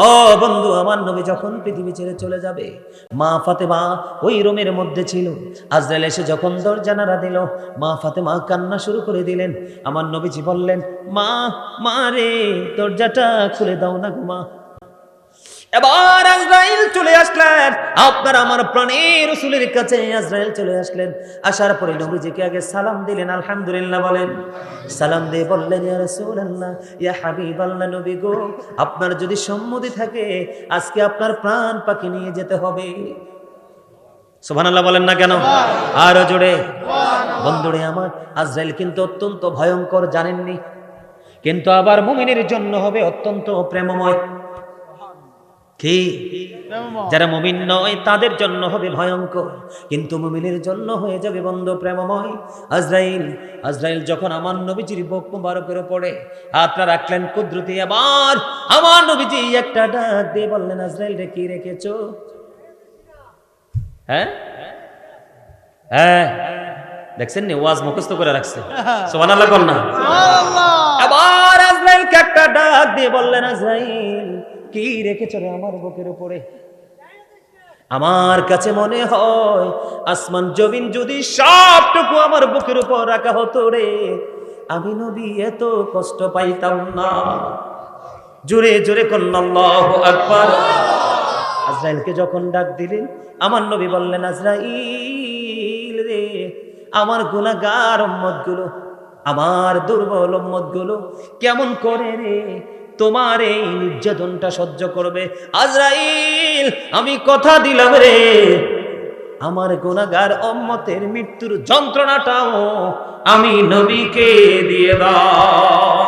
ও বন্ধু, আমার নবী যখন পৃথিবী ছেড়ে চলে যাবে, মা ফাতেমা ওই রুমের মধ্যে ছিল। আজরাইল এসে যখন দরজা নাড়া দিল, মা ফাতেমা কান্না শুরু করে দিলেন। আমার নবীজি বললেন, মা, মা রে, দরজাটা খুলে দাও না গো মা। এবার আজরাইল চলে আসলেন, আপনার আমার প্রাণের রাসূলের কাছে আজরাইল চলে আসলেন। আসার পরে নবীজিকে আগে সালাম দিলেন, আলহামদুলিল্লাহ বলেন। সালাম দিয়ে বললেন, ইয়া রাসূলুল্লাহ, ইয়া হাবিবাল্লাহ, নবী গো, আপনার যদি সম্মতি থাকে আজকে আপনার প্রাণ পাখি নিয়ে যেতে হবে। সুবহানাল্লাহ বলেন না কেন? আরো জোরে। বন্ধুরে আমার, আজরাইল কিন্তু অত্যন্ত ভয়ঙ্কর, জানেননি? কিন্তু আবার মুমিনের জন্য হবে অত্যন্ত প্রেমময়। কি? যারা মুমিন নয় তাদের জন্য হবে ভয়ঙ্কর, কিন্তু মুমিনের জন্য হয়ে যাবে বন্ধু প্রেমময়। আজরাইল যখন আমার নবীজির বুক মুবারকের উপরে হাতটা রাখলেন কুদরতি, আবার আমার নবীজি একটা ডাক দিয়ে বললেন, আজরাইল রে, কি রেখেছো? হ্যাঁ হ্যাঁ, দেখছেন নি, ওয়াজ মুখস্থ করে রাখছে। সুবহানাল্লাহ বল না। আবার আজরাইলকে একটা ডাক দিয়ে বললেন, আজরাইল, কি রেখেছো রে আমার বুকের উপরে? আমার কাছে মনে হয় আসমান জমিন যদি সবটুকু আমার বুকের উপর রাখা হতো রে, আমি নবী এত কষ্ট পাইতাম না। জোরে জোরে কন্না আল্লাহু আকবার। আজরাইলকে যখন ডাক দিলেন, আমার নবী বললেন, আজরাইল রে, আমার গুনাহগার উম্মতগুলো, আমার দুর্বল উম্মতগুলো কেমন করে রে তোমার এই নির্যাতনটা সহ্য করবে? আজরাইল, আমি কথা দিলাম রে, আমার গুনাহগার উম্মতের মৃত্যুর যন্ত্রণাটাও আমি নবীকে দিয়ে দাও।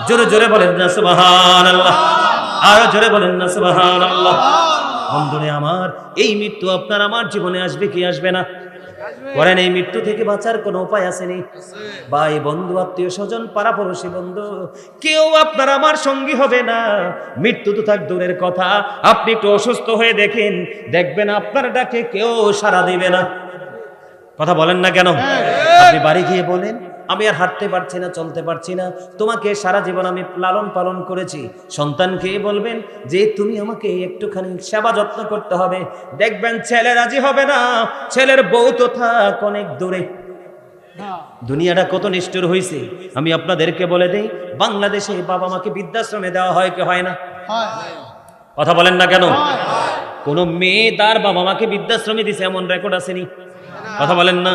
জোরে জোরে বলেন না সুবহানাল্লাহ, আরো জোরে বলেন না সুবহানাল্লাহ। বন্ধুরে আমার, এই মৃত্যু আপনার আমার জীবনে আসবে কি আসবে না? করেন, এই মৃত্যু থেকে বাঁচার কোনো উপায় আসেনি? ভাই, বন্ধু, আত্মীয় স্বজন, পাড়াপড়শি বন্ধু, কেউ আপনার আমার সঙ্গী হবে না। মৃত্যু তো থাক দূরের কথা, আপনি একটু অসুস্থ হয়ে দেখবেন আপনার ডাকে কেউ সাড়া দিবে না। কথা বলেন না কেন? আপনি বাড়ি গিয়ে বলেন, আমি আর হাঁটতে পারছি না, চলতে পারছি না, তোমাকে সারা জীবন আমি লালন পালন করেছি। সন্তানকে বলবেন যে তুমি আমাকে একটুখানি সেবা যত্ন করতে হবে, দেখবেন ছেলে রাজি হবে না, ছেলের বউ তো থাক অনেক দূরে। দুনিয়াটা কত নিষ্ঠুর হয়েছে। আমি আপনাদেরকে বলে দেই, বাংলাদেশে বাবা মাকে বৃদ্ধাশ্রমে দেওয়া হয় কি হয় না? কথা বলেন না কেন? কোন মেয়ে তার বাবা মাকে বৃদ্ধাশ্রমে দিছে এমন রেকর্ড আসেনি? কথা বলেন না।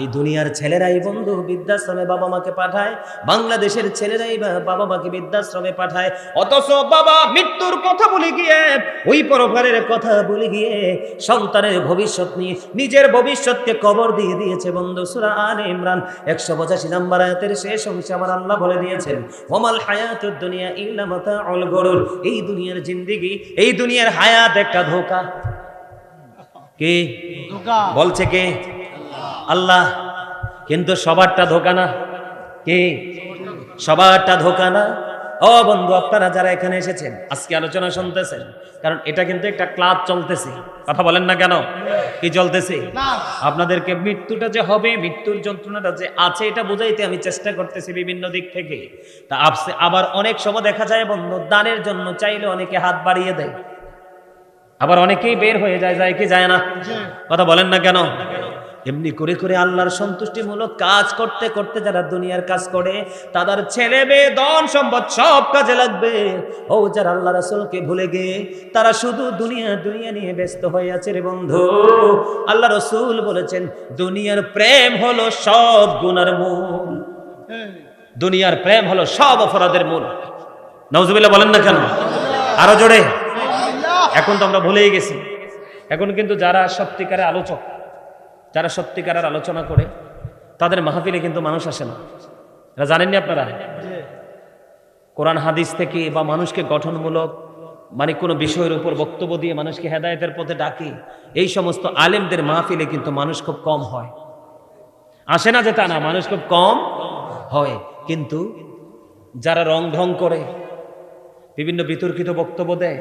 এই দুনিয়ার ছেলেরাই বন্ধু বৃদ্ধাশ্রমে বাবা মাকে পাঠায়, বাংলাদেশের ছেলেরাই বাবা মাকে বৃদ্ধাশ্রমে পাঠায়। অথচ বাবা মৃত্যুর কথা বলে গিয়ে, ওই পরকালের কথা বলে গিয়ে সন্তানের ভবিষ্যৎ নিয়ে নিজের ভবিষ্যৎকে কবর দিয়ে দিয়েছে বন্ধু। সূরা আলে ইমরান 185 নম্বর আয়াতের শেষ অংশে আমার আল্লাহ বলে দিয়েছেন, ওমাল হায়াতুদ দুনিয়া ইল্লা মাতাউল গুরুর। এই দুনিয়ার জিন্দেগি, এই দুনিয়ার হায়াত একটা ধোঁকা। কে বলছে? কে? আল্লাহ। কিন্তু সবারটা ধোঁকা না। কে? সবারটা ধোঁকা না। ও বন্ধু, আপনারা যারা এখানে এসেছেন আজকে আলোচনা শুনতেছেন, কারণ এটা কিন্তু একটা ক্লাস চলতেছে। কথা বলেন না কেন? কি চলতেছে? আপনাদেরকে মৃত্যুটা যে হবে, মৃত্যুর যন্ত্রণাটা যে আছে, এটা বুঝাইতে আমি চেষ্টা করতেছি বিভিন্ন দিক থেকে। তা আবার অনেক সময় দেখা যায় বন্ধু, দানের জন্য চাইলে অনেকে হাত বাড়িয়ে দেয়, আবার অনেকেই বের হয়ে যায় কি যায় না? কথা বলেন না কেন? এমনি করে করে আল্লাহর সন্তুষ্টিমূলক কাজ করতে করতে যারা দুনিয়ার কাজ করে, তাদের ছেলে মেয়ে ধন সম্পদ সব কাজে লাগবে। ও যারা আল্লাহ রাসূলকে ভুলে গিয়ে তারা শুধু দুনিয়া দুনিয়া নিয়ে ব্যস্ত হয়ে আছে রে বন্ধু। আল্লাহ রাসূল বলেছেন, দুনিয়ার প্রেম হলো সব গুনার মূল। দুনিয়ার প্রেম হলো সব অপরাধের মূল। নাউজুবিল্লাহ বলেন না কেন? আরো জোরে। এখন তো আমরা ভুলেই গেছি। এখন কিন্তু যারা সত্যিকারের আলোচক, যারা সত্যিকারের আলোচনা করে, তাদের মাহফিলে কিন্তু মানুষ আসে না। এটা জানেননি আপনারা? কোরআন হাদিস থেকে বা মানুষকে গঠনমূলক মানে কোনো বিষয়ের উপর বক্তব্য দিয়ে মানুষকে হেদায়েতের পথে ডাকে, এই সমস্ত আলেমদের মাহফিলে কিন্তু মানুষ খুব কম হয়। আসে না যে তা না, মানুষ খুব কম হয়। কিন্তু যারা রং ঢং করে, বিভিন্ন বিতর্কিত বক্তব্য দেয়,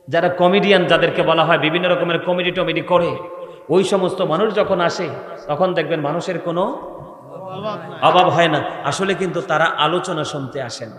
যারা কমেডিয়ান, যাদেরকে বলা হয়, বিভিন্ন রকমের কমেডি টমেডি করে, ওই সমস্ত মানুষ যখন আসে তখন দেখবেন মানুষের কোনো অভাব হয় না। আসলে কিন্তু তারা আলোচনা শুনতে আসে না।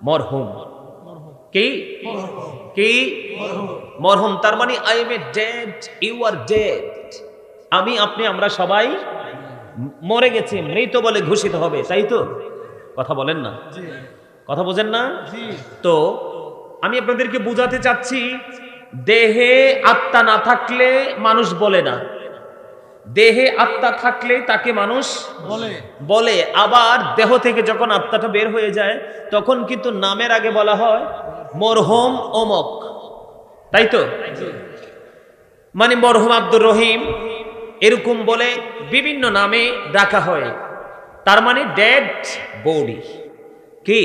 মরহুম। কি কি মরহুম, তার মানে I am a dead, you are dead. আমি, আপনি, আমরা সবাই মরে গেছি, মৃত বলে ঘোষিত হবে, তাই তো? কথা বলেন না, কথা বোঝেন না? তো আমি আপনাদেরকে বুঝাতে চাচ্ছি, দেহে আত্মা না থাকলে মানুষ বলে না, দেহে আত্মা থাকলে তাকে মানুষ বলে। আবার দেহ থেকে যখন আত্মাটা বের হয়ে যায় তখন কিন্তু নামের আগে বলা হয় মরহুম অমক, তাই তো? মানে মরহুম আব্দুর রহিম এরকম বলে বিভিন্ন নামে ডাকা হয়, তার মানে ডেড বডি। কি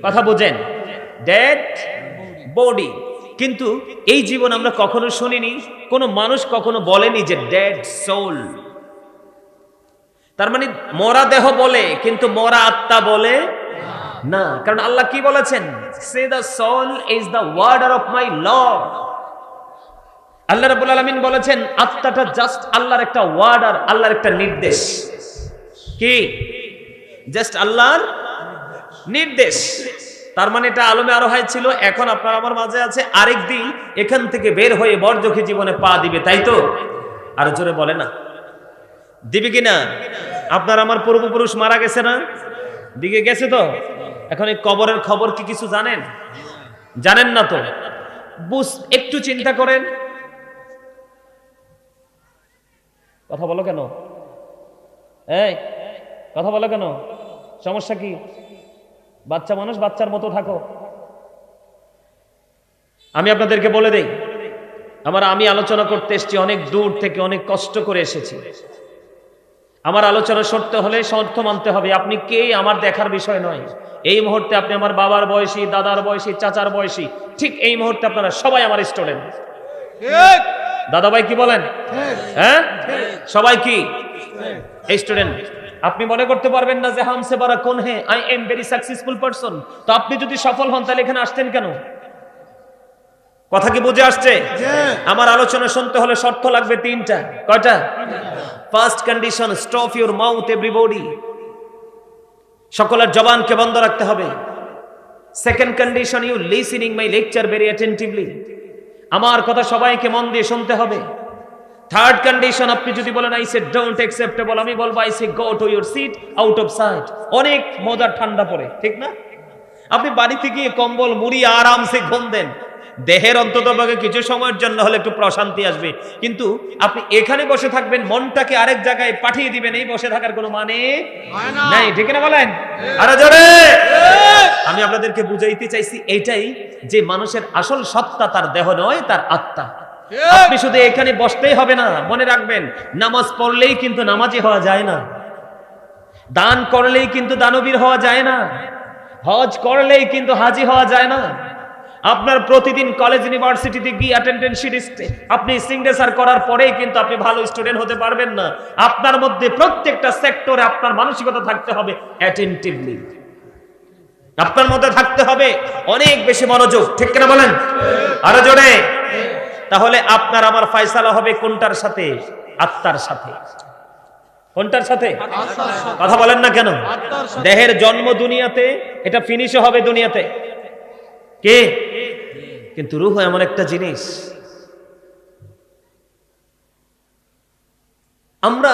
কথা বুঝেন? Dead body. কিন্তু এই জীবন আমরা কখনো শুনিনি, কোন মানুষ কখনো বলেনি যে ডেড সোল। তার মানে মরা দেহ বলে, কিন্তু মরা আত্মা বলে না। কারণ আল্লাহ কি বলেছেন? Say the soul is the order of my Lord. আল্লাহ রাব্বুল আলামিন বলেছেন আত্মাটা জাস্ট আল্লাহর একটা ওয়ার্ডার, আল্লাহর একটা নির্দেশ। কি? জাস্ট আল্লাহর নির্দেশ। তার মানে এটা আলমে আরোহায় ছিল, এখন আপনার আমার মাঝে আছে, আরেকদিন এখান থেকে বের হয়ে বরজখী জীবনে পা দিবে, তাই তো? আর জোরে বলে না, দিবে কিনা? আপনার আমার পূর্বপুরুষ মারা গেছে না? দিকে গেছে তো। এখন এই কবরের খবর কি কিছু জানেন? জানেন না তো। একটু চিন্তা করেন। কথা বলো কেন? এই কথা বলো কেন? সমস্যা কি? বাচ্চা মানুষ, বাচ্চার মতো থাকো। আমি আপনাদেরকে বলে দেই, আমি আলোচনা করতে এসেছি অনেক দূর থেকে, অনেক কষ্ট করে এসেছি। আমার আলোচনা সরতে হলে শর্ত মানতে হবে। আপনি কে আমার দেখার বিষয় নয়। এই মুহূর্তে আপনি আমার বাবার বয়সী, দাদার বয়সী, চাচার বয়সী, ঠিক এই মুহূর্তে আপনারা সবাই আমার স্টুডেন্ট। দাদা ভাই কি বলেন? হ্যাঁ, সবাই কি স্টুডেন্ট? আপনি মনে করতে পারবেন না যে হামসে বারা কোন হে, I am very successful person. তো আপনি যদি সফল হন তাহলে এখানে আসতেন কেন? কথা কি বুঝে আসছে? আমার আলোচনা শুনতে হলে শর্ত লাগবে তিনটা। কয়টা? First condition, stop your mouth everybody. সকলের জবানকে বন্ধ রাখতে হবে। Second condition, you listening my lecture very attentively. আমার কথা সবাইকে মন দিয়ে শুনতে হবে। থার্ড কন্ডিশন, আপনি যদি বলেন আই সে ডোন্ট অ্যাকসেপ্টেবল, আমি বলবো I say go to your seat out of sight. অনেক মজার ঠান্ডা পড়ে, ঠিক না? আপনি বাড়িতে গিয়ে কম্বল মুড়ি আরামসে ঘুম দেন, দেহের অন্ততপক্ষে কিছু সময়ের জন্য হলে একটু প্রশান্তি আসবে। কিন্তু আপনি এখানে বসে থাকবেন, মনটাকে আরেক জায়গায় পাঠিয়ে দিবেন, এই বসে থাকার কোনো মানে নাই, ঠিক না বলেন? আরে জোরে। আমি আপনাদেরকে বুঝাইতে চাইছি এইটাই, যে মানুষের আসল সত্তা তার দেহ নয়, তার আত্মা। আপনি শুধু এখানে বসতেই হবে না, মনে রাখবেন নামাজ পড়লেই কিন্তু নামাজি হওয়া যায় না, দান করলেই কিন্তু দানবীর হওয়া যায় না, হজ করলেই কিন্তু হাজি হওয়া যায় না। আপনার প্রতিদিন কলেজ ইউনিভার্সিটিতে গিয়ে অ্যাটেন্ডেন্স শিট আপনি সিগনেচার করার পরেই কিন্তু আপনি ভালো স্টুডেন্ট হতে পারবেন না। আপনার মধ্যে প্রত্যেকটা সেক্টরে আপনার মানসিকতা থাকতে হবে অ্যাটেন্টিভলি। আপনার মধ্যে থাকতে হবে অনেক বেশি মনোযোগ, ঠিক কিনা বলেন? আরো জোরে। তাহলে আপনার আমার ফয়সালা হবে কোনটার সাথে? আত্মার সাথে। কোনটার সাথে? কথা বলেন না কেন? দেহের জন্ম দুনিয়াতে, এটা ফিনিশও হবে দুনিয়াতে। কে? কিন্তু রূহ এমন একটা জিনিস, আমরা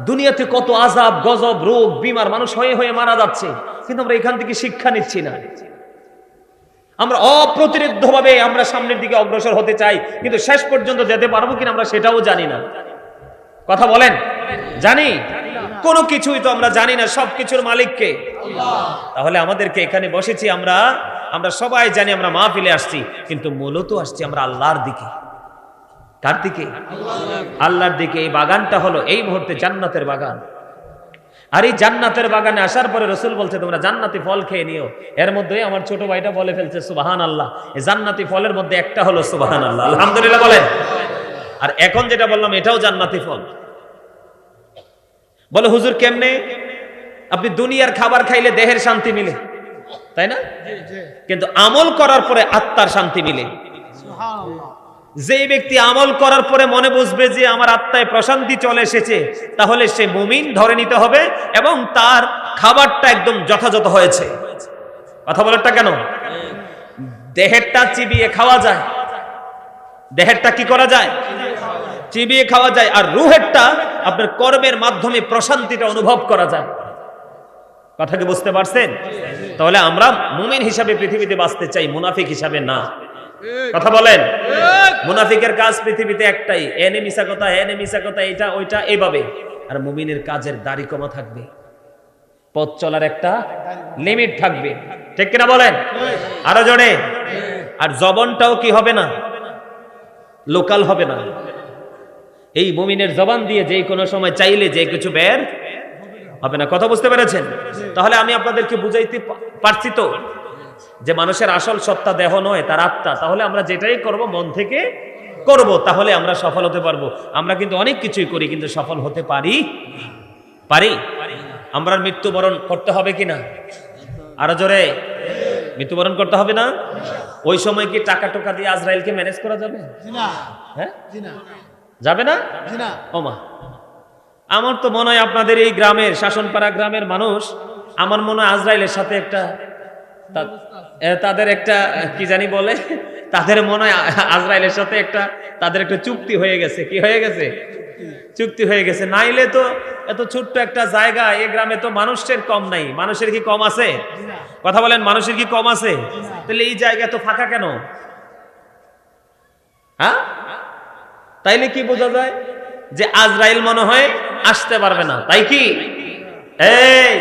দুনিয়াতে কত আযাব, গজব, রোগ, বিমার, মানুষ হয়ে হয়ে মারা যাচ্ছে, কিন্তু আমরা এখান থেকে শিক্ষা নিচ্ছি না। আমরা অপ্রতিরোধ্যভাবে আমরা সামনের দিকে অগ্রসর হতে চাই, কিন্তু শেষ পর্যন্ত যেতে পারবো কিনা আমরা সেটাও জানি না। কথা বলেন, জানি? কোনো কিছুই তো আমরা জানি না, সবকিছুর মালিক কে? তাহলে আমাদেরকে এখানে বসেছি, আমরা সবাই জানি আমরা মাহফিলে আসছি, কিন্তু মূলত আসছি আমরা আল্লাহর দিকে। কার দিকে? আল্লাহর দিকে। এই বাগানটা হলো এই মুহূর্তে জান্নাতের বাগান। আর এই জান্নাতের বাগানে আসার পরে রাসূল বলছে তোমরা জান্নাতি ফল খেয়ে নিও। এর মধ্যে আমার ছোট ভাইটা বলে ফেলছে সুবহানাল্লাহ। এই জান্নাতি ফলের মধ্যে একটা হলো সুবহানাল্লাহ, আলহামদুলিল্লাহ বলেন। আর এখন যেটা বললাম এটাও জান্নাতি ফল। বলে হুজুর কেমনে? আপনি দুনিয়ার খাবার খাইলে দেহের শান্তি মিলে, তাই না? কিন্তু আমল করার পরে আত্মার শান্তি মিলে। যে ব্যক্তি আমল করার পরে মনে বুঝবে যে আমার আত্মায় প্রশান্তি চলে এসেছে, তাহলে সে মুমিন ধরে নিতে হবে এবং তার খাবারটা একদম যথাযথ হয়েছে। কথা বলারটা কেন? দেহেরটা চিবিয়ে খাওয়া যায়, দেহেরটা কি করা যায়? চিবিয়ে খাওয়া যায়। আর রুহেরটা আপনার কর্মের মাধ্যমে প্রশান্তিটা অনুভব করা যায়। কথা কি বুঝতে পারছেন? তাহলে আমরা মুমিন হিসাবে পৃথিবীতে বাঁচতে চাই, মুনাফিক হিসাবে না। কথা বলেন। মুনাফিকের কাজ পৃথিবীতে একটাই, এনে মিশা কথা, এনে মিশা কথা, এটা ওইটা এইভাবে। আর মুমিনের কাজের দাড়ি কমা থাকবে, পথ চলার একটা লিমিট থাকবে। ঠিক কিনা বলেন? আরো জোরে। আর জবানটাও কি হবে না, লোকাল হবে না। এই মুমিনের জবান দিয়ে যে কোনো সময় চাইলে যে কিছু বের হবে না। কথা বুঝতে পেরেছেন? তাহলে আমি আপনাদেরকে বুঝাইতে পারছি তো যে মানুষের আসল সত্তা দেহ নয়, তার আত্মা। তাহলে আমরা যেটাই করব মন থেকে করব, তাহলে আমরা সফল হতে পারবো। আমরা কিন্তু অনেক কিছুই করি কিন্তু সফল হতে পারি আমরা মৃত্যুবরণ করতে হবে কিনা? আরো জোরে। মৃত্যুবরণ করতে হবে না? ওই সময় কি টাকা টোকা দিয়ে আজরাইলকে ম্যানেজ করা যাবে? হ্যাঁ, যাবে না? ওমা, আমার তো মনে হয় আপনাদের এই গ্রামের, শাসনপাড়া গ্রামের মানুষ, আমার মনে হয় আজরাইলের সাথে একটা তাদের একটা কি জানি বলে, তাদের মনে হয় আজরাইলের সাথে একটা তাদের একটা চুক্তি হয়ে গেছে। কি হয়ে গেছে? চুক্তি হয়ে গেছে। নাইলে তো এত ছোট্ট একটা জায়গা, এই গ্রামে তো মানুষের কম নাই। মানুষের কি কম আছে? কথা বলেন, মানুষের কি কম আছে? তাহলে এই জায়গা তো ফাঁকা কেন? হ্যাঁ, তাইলে কি বোঝা যায় যে আজরাইল মনে হয় আসতে পারবে না, তাই কি? এই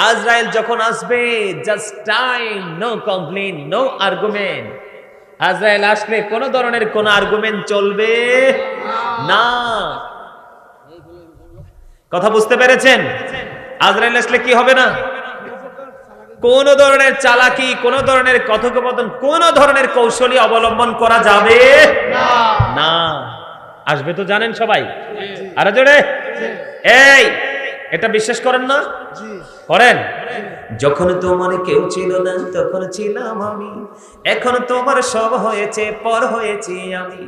আজরাইল যখন আসবে, just time, no complain, no argument. আজরাইল আসলে কোন ধরনের কোন আর্গুমেন্ট চলবে না। কথা বুঝতে পেরেছেন? আজরাইল আসলে কি হবে না? কোন ধরনের চালাকি, কোন ধরনের কথোপকথন, কোন ধরনের কৌশলী অবলম্বন করা যাবে না। আসবে তো জানেন সবাই। আরে জোরে। এই এটা বিশ্বাস করেন না? করেন। যখন তোমার কেউ ছিল না তখন ছিলাম আমি, এখন তোমার সব হয়েছে, পর হয়েছি আমি।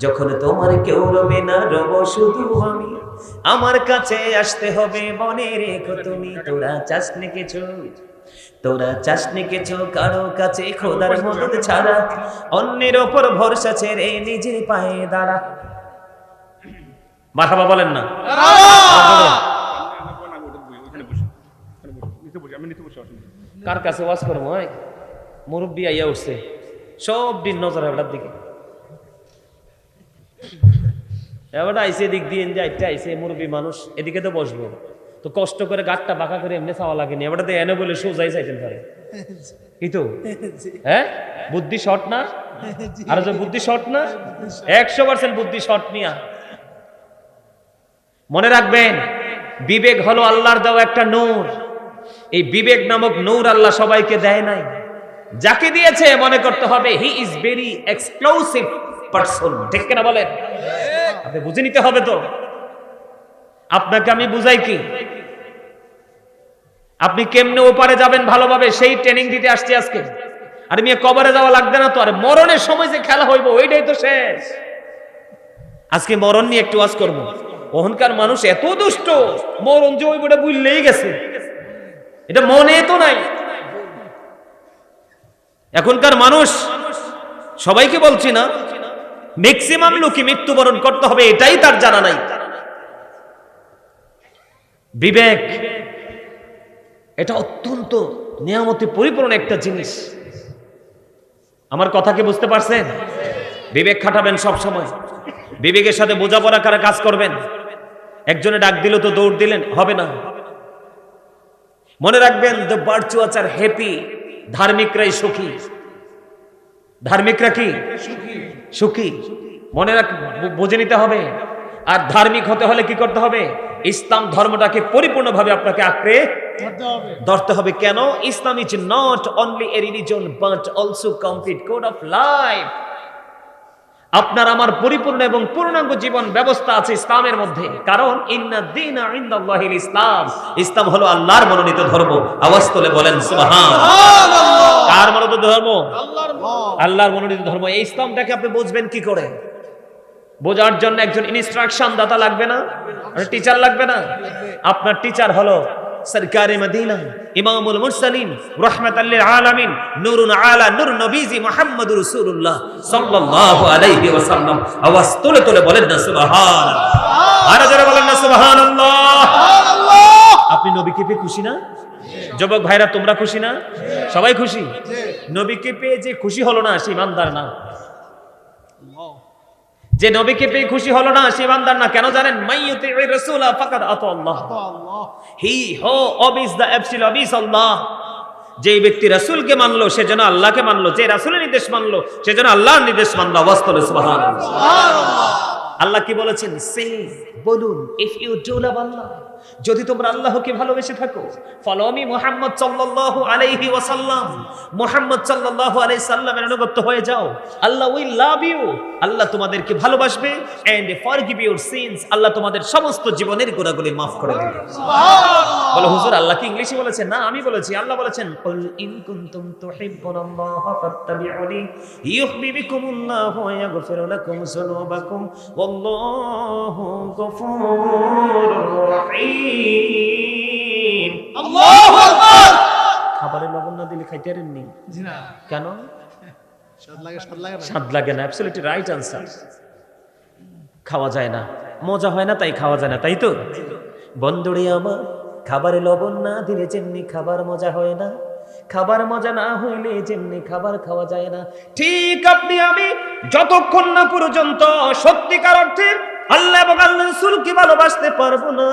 যখন তোমার কেউ রবে না, রব শুধু আমি। আমার কাছে আসতে হবে, মনে রেখো তুমি। তোরা চাসনি কিছু, তোরা চাসনি কিছু কারো কাছে, খোদার মদদ ছাড়া। অন্যের ওপর ভরসা ছেড়ে নিজের পায়ে দাঁড়া। মারহাবা বলেন না? কার কাছে ওয়াজ করবো? মুরব্বী আইয়া উঠছে, সব দিন নজর এটার দিকে। এবার আইসে দিক দিয়ে আইসে মুরব্বী মানুষ, এদিকে তো বসবো, তো কষ্ট করে গাঁটটা বাঁকা করে এমনি চাওয়া লাগেনি। এবার তো এনে বলে সোজাই চাইতেন পারে কি তো? হ্যাঁ, বুদ্ধি শর্ট না? আর বুদ্ধি শর্ট না? 100% বুদ্ধি শর্ট নিয়া। মনে রাখবেন, বিবেক হলো আল্লাহর দেওয়া একটা নূর। এই বিবেক নামক নূর আল্লাহ সবাইকে দেয় নাই। যাকে দিয়েছে মনে করতে হবে he is very exclusive person. ঠিক কিনা বলেন? আপনি বুঝে নিতে হবে তো। আপনাকে আমি বুঝাই কি, আপনি কেমনে ওপারে যাবেন ভালোভাবে সেই ট্রেনিং দিতে আসছি আজকে। আর মেয়ে কবরে যাওয়া লাগবে না তো। আর মরণের সময় যে খেলা হইব ওইটাই তো শেষ। আজকে মরণ নিয়ে একটু ওয়াজ করবো। ওখানকার মানুষ এত দুষ্ট, মরণ যে ওই বইটা বুঝলেই গেছে, এটা মনে তো নাই। এখনকার মানুষ, সবাইকে বলছি না, ম্যাক্সিমাম লোকই মৃত্যুবরণ করতে হবে এটাই তার জানা নাই। বিবেক এটা অত্যন্ত নিয়ামতে পরিপূর্ণ একটা জিনিস। আমার কথা কি বুঝতে পারছেন? বিবেক খাটাবেন সব সময়। বিবেকের সাথে বোঝাপড়া করে কাজ করবেন। একজনে ডাক দিল তো দৌড় দিলেন, হবে না। মনে রাখবেন, দ্য ভার্চুয়াস আর হ্যাপি, ধার্মিকরাই সুখী। ধার্মিকরা কি সুখী? মনে রাখ, বুঝে নিতে হবে। আর ধার্মিক হতে হলে কি করতে হবে? ইসলাম ধর্মটাকে পরিপূর্ণভাবে আপনাকে আঁকড়ে ধরতে হবে। কেন? Islam is not only a religion but also complete code of life. আপনার আমার পরিপূর্ণ এবং পূর্ণাঙ্গ জীবন ব্যবস্থা আছে ইসলামের মধ্যে। কারণ ইন্না দীনা ইনদাল্লাহিল ইসলাম, ইসলাম হলো আল্লাহর মনোনীত ধর্ম। আওয়াজ তুলে বলেন সুবহানাল্লাহ। কার মনোনীত ধর্ম? আল্লাহর মনোনীত ধর্ম। এই ইসলামটাকে আপনি বুঝবেন কি করে? বোঝার জন্য একজন ইনস্ট্রাকশন দাতা লাগবে না? টিচার লাগবে না? আপনার টিচার হলো সরকারে মদিনা ইমামুল মুরসালিন রাহমাতাল লিল আলামিন নূরুন আলা নূর নবীজি মুহাম্মদুর রাসূলুল্লাহ সাল্লাল্লাহু আলাইহি ওয়াসাল্লাম আওয়াজ তুলে তুলে বলেন না সুবহানাল্লাহ, আর যারা বলেন না সুবহানাল্লাহ। আপনি নবীকে পেয়ে খুশি না? যুবক ভাইরা তোমরা খুশি না? সবাই খুশি? নবীকে পেয়ে যে খুশি হলো না সে ইমানদার না। যে নবীকে পেয়ে খুশি হলো না সে ইমানদার না। কেন জানেন? মাইয়ুতির রাসূল ফাকাদ আতা আল্লাহ, হি হো অবিস দ্য অ্যাবসলিউট অবিস আল্লাহ। যে ব্যক্তি রাসূলকে মানলো সে যেন আল্লাহকে মানলো, যে রাসূলের নির্দেশ মানলো সে যেন আল্লাহর নির্দেশ মানলো। আওয়াজ তোলে সুবহানাল্লাহ। আল্লাহ কি বলেছেন? সে বলুন, ইফ ইউ ডু লাভ আল্লাহ, যদি তোমরা আল্লাহকে ভালোবেসে থাকো, ফলো মি মুহাম্মদ সাল্লাল্লাহু আলাইহি ওয়াসাল্লাম, মুহাম্মদ সাল্লাল্লাহু আলাইহি সাল্লামের অনুগত হয়ে যাও, আল্লাহ উইল লাভ ইউ, আল্লাহ তোমাদেরকে ভালোবাসবে, এন্ড ফরগিভ ইউর সিনস, আল্লাহ তোমাদের সমস্ত জীবনের গুনাহগুলি maaf করে দিবে। সুবহানাল্লাহ। বলো হুজুর আল্লাহ কি ইংলিশে বলেছেন? না, আমি বলেছি। আল্লাহ বলেছেন কুল ইন কুনতুম তুহিব্বুনাল্লাহ ফাত্তাবিউনি ইউহিব্বুকুমুল্লাহু ওয়া ইয়াগফির লাকুম যুনুবাকুম ওয়াল্লাহু গফুরুর রহিম। আল্লাহু আকবার। খাবারে লবণ না দিলে খাইতে পারেননি? জি না। কেন? স্বাদ লাগে না। Absolutely right answer. খাওয়া যায় না, মজা হয় না, তাই খাওয়া যায় না, তাই তো? বন্ধুরে আমার, খাবারে লবণ না দিলে যেমনি খাবার মজা হয় না, খাবার মজা না হইলে যেমনি খাবার খাওয়া যায় না, ঠিক আপনি আমি যতক্ষণ না পর্যন্ত সত্যিকার অর্থে আল্লাহ এবং আল্লাহ রাসূলকে ভালোবাসতে পারবো না,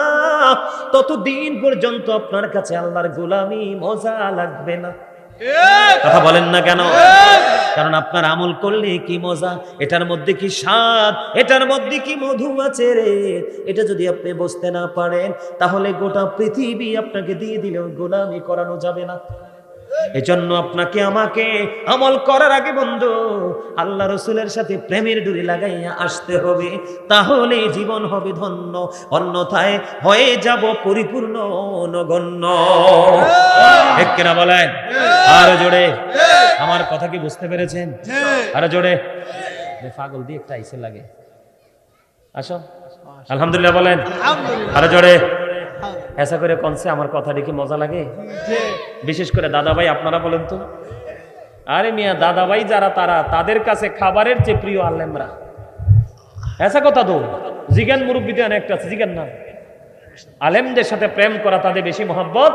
ততদিন পর্যন্ত আপনার কাছে আল্লাহর গোলামি মজা লাগবে না। কথা বলেন না কেন? কারণ আপনার আমল করলে কি মজা, এটার মধ্যে কি স্বাদ, এটার মধ্যে কি মধু আছে রে, এটা যদি আপনি বুঝতে না পারেন তাহলে গোটা পৃথিবী আপনাকে দিয়ে দিলেও গোলামি করানো যাবে না। এজন্য আপনাকে আমাকে আমল করার আগে বন্ধু আল্লাহ রাসূলের সাথে প্রেমের ডুরি লাগাইয়া আসতে হবে, তাহলে জীবন হবে ধন্য, অন্যথায় হয়ে যাব পরিপূর্ণ নগণ্য। ঠিক কিনা বলেন? আর জোরে। আমার কথা কি বুঝতে পেরেছেন? আর জোরে। পাগল দিয়ে একটা আইসে লাগে। আসো আলহামদুলিল্লাহ বলেন। আর জোরে। এসা করে কনসে আমার কথা দেখি মজা লাগে? বিশেষ করে দাদা ভাই আপনারা বলেন তো। আরে মিয়া দাদা ভাই যারা তারা, তাদের কাছে খাবারের চেয়ে প্রিয় আলেমরা। এসা কথা তো জিজ্ঞান মুরব্বীতে অনেকটা আছে, জিজ্ঞান না। আলেমদের সাথে প্রেম করা তাদের বেশি মহব্বত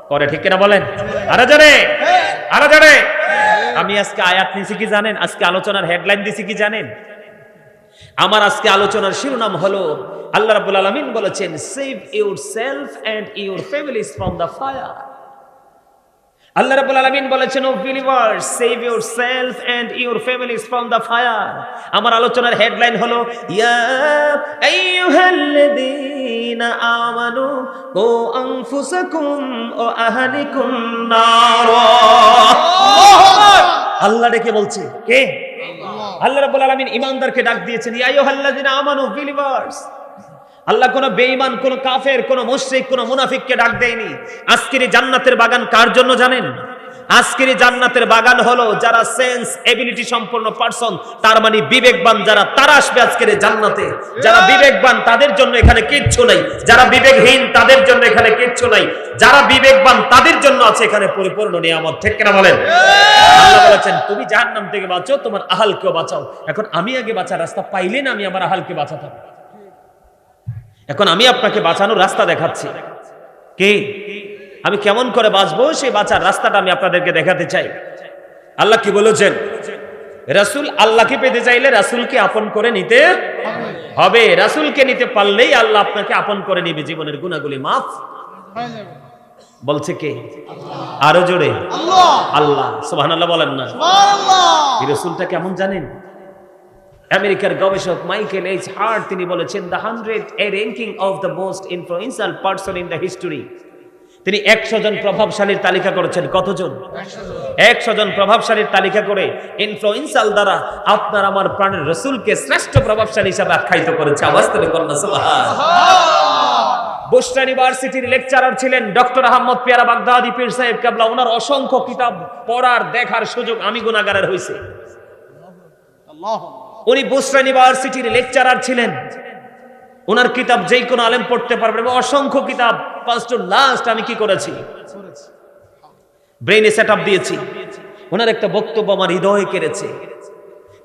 করে, ঠিক কিনা বলেন? আরে জোরে, আরে জোরে। আমি আজকে আয়াত নিছি কি জানেন? আজকে আলোচনার হেডলাইন দিছি কি জানেন? আমার আজকে আলোচনার শিরোনাম হলো আল্লাহ রাব্বুল আলামিন বলেছেন save yourself and your families from the fire. আল্লাহ রাব্বুল আলামিন বলেছেন O believers save yourself and your families from the fire. আমার আলোচনার হেডলাইন হলো ইয়া আইয়ুহাল্লাযীনা আমানু কু আনফুসাকুম ওয়া আহলিকুম নার। আল্লাহ ডেকে বলছে কে? আল্লাহ রাব্বুল আলামিন ঈমানদারকে ডাক দিয়েছেন ইয়া আইয়ুহাল্লাযীনা আমানু বিলিভার্স। আল্লাহ কোন বেঈমান, কোন কাফের, কোন মুশরিক, কোন মুনাফিককে ডাক দেয়নি। আজকের এই জান্নাতের বাগান কার জন্য জানেন? আজকের এই জান্নাতের বাগান হলো যারা সেন্স এবিলিটি সম্পন্ন পারসন, তার মানে বিবেকবান যারা, তারা আসবে আজকের এই জান্নাতে। যারা বিবেকবান তাদের জন্য এখানে কিচ্ছু নাই, যারা বিবেকহীন তাদের জন্য এখানে কিচ্ছু নাই, যারা বিবেকবান তাদের জন্য আছে এখানে পরিপূর্ণ নিয়ামত। ঠিক কিনা বলেন? আল্লাহ বলেছেন তুমি জাহান্নাম থেকে বাঁচো, তোমার আহালকেও বাঁচাও। এখন আমি আগে বাঁচার রাস্তা পাইলে না আমি আমার আহালকে বাঁচাতাম। এখন আমি আপনাকে বাঁচানোর রাস্তা দেখাচ্ছি। কে? আমি কেমন করে বাঁচবো সেই বাঁচার রাস্তাটা আমি আপনাদেরকে দেখাতে চাই। আল্লাহ কি বলেছেন? রাসূল আল্লাহকে পেতে চাইলে রাসূলকে আপন করে নিতে হবে। রাসূলকে নিতে পারলেই আল্লাহ আপনাকে আপন করে নিবে, জীবনের গুনাহগুলি মাফ বলছে কে? আরো জোরে আল্লাহ। আল্লাহ সুবহানাল্লাহ বলেন না? সুবহানাল্লাহ। এই রাসূলটা কেমন জানেন? আমেরিকার গবেষক মাইকেল এইচ হার্ট তিনি বলেছেন the 100 A ranking of the most influential person in the history. তিনি 100 জন প্রভাবশালীর তালিকা করেছেন। কতজন? 100 জন প্রভাবশালীর তালিকা করে ইনফ্লুয়েন্সিয়াল দ্বারা আপনার আমার প্রাণের রাসূলকে শ্রেষ্ঠ প্রভাবশালী হিসেবে আখ্যায়িত করেছে। আওয়াজ করে বলুন সুবহানাল্লাহ। বুশরা ইউনিভার্সিটির লেকচারার ছিলেন ডক্টর আহমদ পিয়ারা বাগদাদি পীর সাহেব কেবলা। ওনার অসংখ্য কিতাব পড়ার দেখার সুযোগ আমি গুনাহগারের হইছে। উনি বুশরা ইউনিভার্সিটির লেকচারার ছিলেন। ওনার কিতাব যেই কোনো আলেম পড়তে পারবে, অসংখ্য কিতাব ফার্স্ট টু লাস্ট আমি কি করেছি, ব্রেইনে সেট আপ দিয়েছি। ওনার একটা বক্তব্য আমার হৃদয়ে কেড়েছে।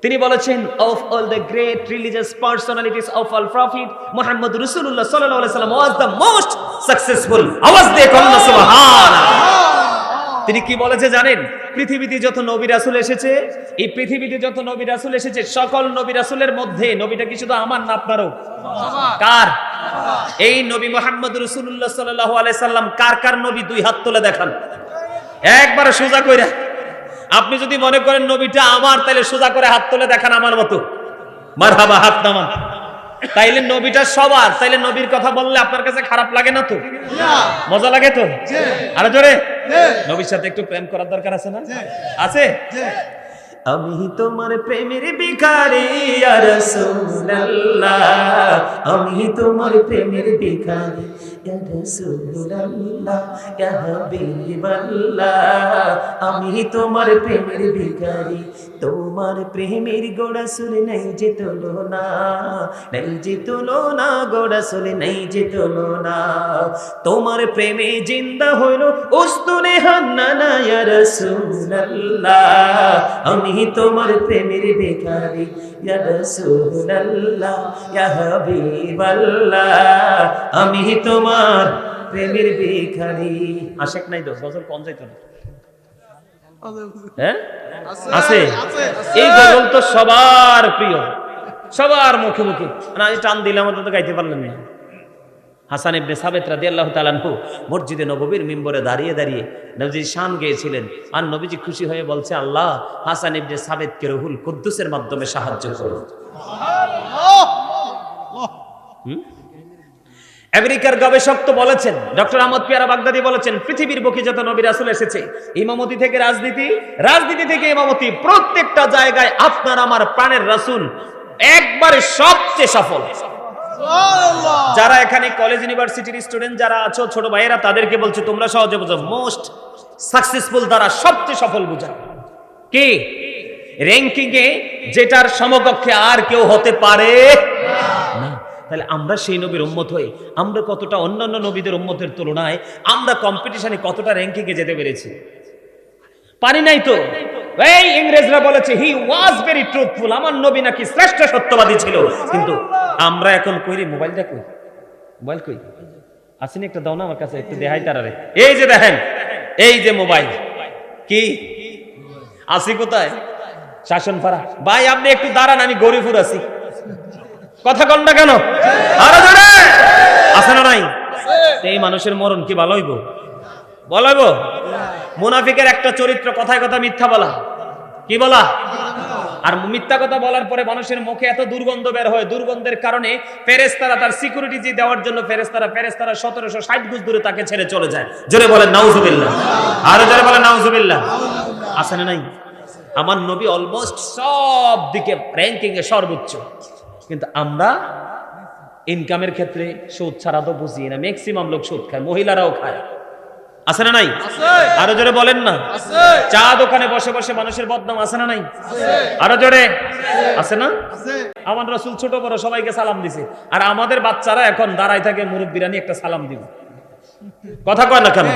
তিনি বলেছেন, of all the great religious personalities of all prophet Muhammad Rasulullah sallallahu alaihi wasallam was the most successful. আওয়াজ দিয়ে কন্যা সুবহানাল্লাহ। তিনি কি বলেছে জানেন? পৃথিবীতে যত নবী রাসূল এসেছে, এই পৃথিবীতে যত নবী রাসূল এসেছে, সকল নবী রাসূলের মধ্যে নবীটা কি শুধু আমার না আপনারও? কার? এই নবী মুহাম্মদ রাসূলুল্লাহ সাল্লাল্লাহু আলাইহি সাল্লাম কার কার নবী? দুই হাত তুলে দেখান একবার সোজা কইরা। আপনি যদি মনে করেন নবীটা আমার, তাহলে সোজা করে হাত তুলে দেখান আমার মতো, মারহাবা, হাত নামান। তাইলে নবীটা সবার, তাইলে নবীর কথা বললে আপনার কাছে খারাপ লাগে না তো? মজা লাগে তো? আরো জোরে। নবীর সাথে একটু প্রেম করার দরকার আছে না? আছে। আমি তোমার প্রেমের ভিখারি ইয়া রাসূলুল্লাহ, আমি তোমার প্রেমের ভিখারি ইয়া রাসূলুল্লাহ, ইয়া হাবিবাল্লাহ, আমি তোমার প্রেমের ভিখারি। তোমার প্রেমের গো রাসূল নাই যে তুলনা, নাই যে তুলনা গো রাসূল নাই যে তুলনা। তোমার প্রেমে জিন্দা হইল উস্তুনে হান্নানা ইয়া রাসূলুল্লাহ, আমি তোমার প্রেমের ভিখারি ইয়া রাসূলুল্লাহ, ইয়া হাবিবাল্লাহ, আমি তোমার প্রেমের ভিখারি। আশেক নাই 10 বছর কোন যাইতো না? হ্যাঁ আছে। এই গজল তো সবার প্রিয়, সবার মুখে মুখে। না টান দিলাম তো গাইতে পারলেন না। হাসান ইবনে সাবিত রাদিয়াল্লাহু তাআলা আনহু মসজিদে নববীর মিম্বরে দাঁড়িয়ে দাঁড়িয়ে নবীজির শান গেয়েছিলেন। আর নবীজি খুশি হয়ে বলছে, আল্লাহ হাসান ইবনে সাবিতকে রুহুল কুদ্দুসের মাধ্যমে সাহায্য করো। আমেরিকার গবেষক তো বলেছেন, ডক্টর আহমদ পিয়ারা বাগদাদি বলেছেন, পৃথিবীর বুকে যত নবী রাসূল এসেছে, ইমামতি থেকে রাজনীতি, রাজনীতি থেকে ইমামতি, প্রত্যেকটা জায়গায় আপনার আমার প্রাণের রাসূল একবারে সবচেয়ে সফল। যারা এখানে কলেজ ইউনিভার্সিটির স্টুডেন্ট যারা আছো, ছোট ভাইয়েরা, তাদেরকে বলছে তোমরা সহজে বোঝো, মোস্ট সাকসেসফুল দ্বারা সবচেয়ে সফল বোঝা কি? র্যাঙ্কিং এ যেটার সমকক্ষে আর কেউ হতে পারে না। তাহলে আমরা সেই নবীর উম্মত হই, আমরা কতটা অন্যান্য নবীদের উম্মতের তুলনায় আমরা কম্পিটিশনে কতটা র্যাঙ্কিং এ যেতে পেরেছি? পারি নাই তো। এই ইংরেজরা বলেছে হি ওয়াজ ভেরি ট্রুথফুল, আমার নবী নাকি শ্রেষ্ঠ সত্যবাদী ছিল। কিন্তু আমরা এখন কইরি মোবাইলটা কই, মোবাইল কই আসেনি, একটা দাও না আমার কাছে, একটু দেখাই তারারে। এই যে দেখেন, এই যে মোবাইল, কি আসি কোথায়? শাসন পাড়া। ভাই আপনি একটু দাঁড়ান, আমি গরিপুর আছি। কথা কন না কেন? আরো জোরে আছে না নাই? এই মানুষের মরণ কি ভালো হইব? বলাইব? মুনাফিকের একটা চরিত্র, কথায় কথা মিথ্যা বলা। কি বলা? আর মিথ্যা কথা বলার পরে মানুষের মুখে এত দুর্গন্ধ বের হয়, দুর্গন্ধের কারণে ফেরেশতারা তার সিকিউরিটি দেওয়ার জন্য ফেরেশতারা 1760 গজ দূরে তাকে ছেড়ে চলে যায়। জোরে বলেন নাউজুবিল্লাহ। আরো জোরে বলেন নাউজুবিল্লাহ। আছে না নাই? আমার নবী অলমোস্ট সব দিকে র্যাঙ্কিং এ সর্বোচ্চ। কিন্তু আমরা ইনকামের ক্ষেত্রে সুদ ছাড়া তো বুঝি না, ম্যাক্সিমাম লোক সুদ খায়, মহিলারাও খায়। আছে না নাই? আরো জোরে বলেন না। চা দোকানে বসে বসে মানুষের বদনাম আছে না নাই? আরো জোরে আছে না? আমার রাসূল ছোট বড় সবাইকে সালাম দিছে, আর আমাদের বাচ্চারা এখন দাঁড়ায় থাকে মুরব্বিরা নিয়ে একটা সালাম দিব। কথা কয় না কেন?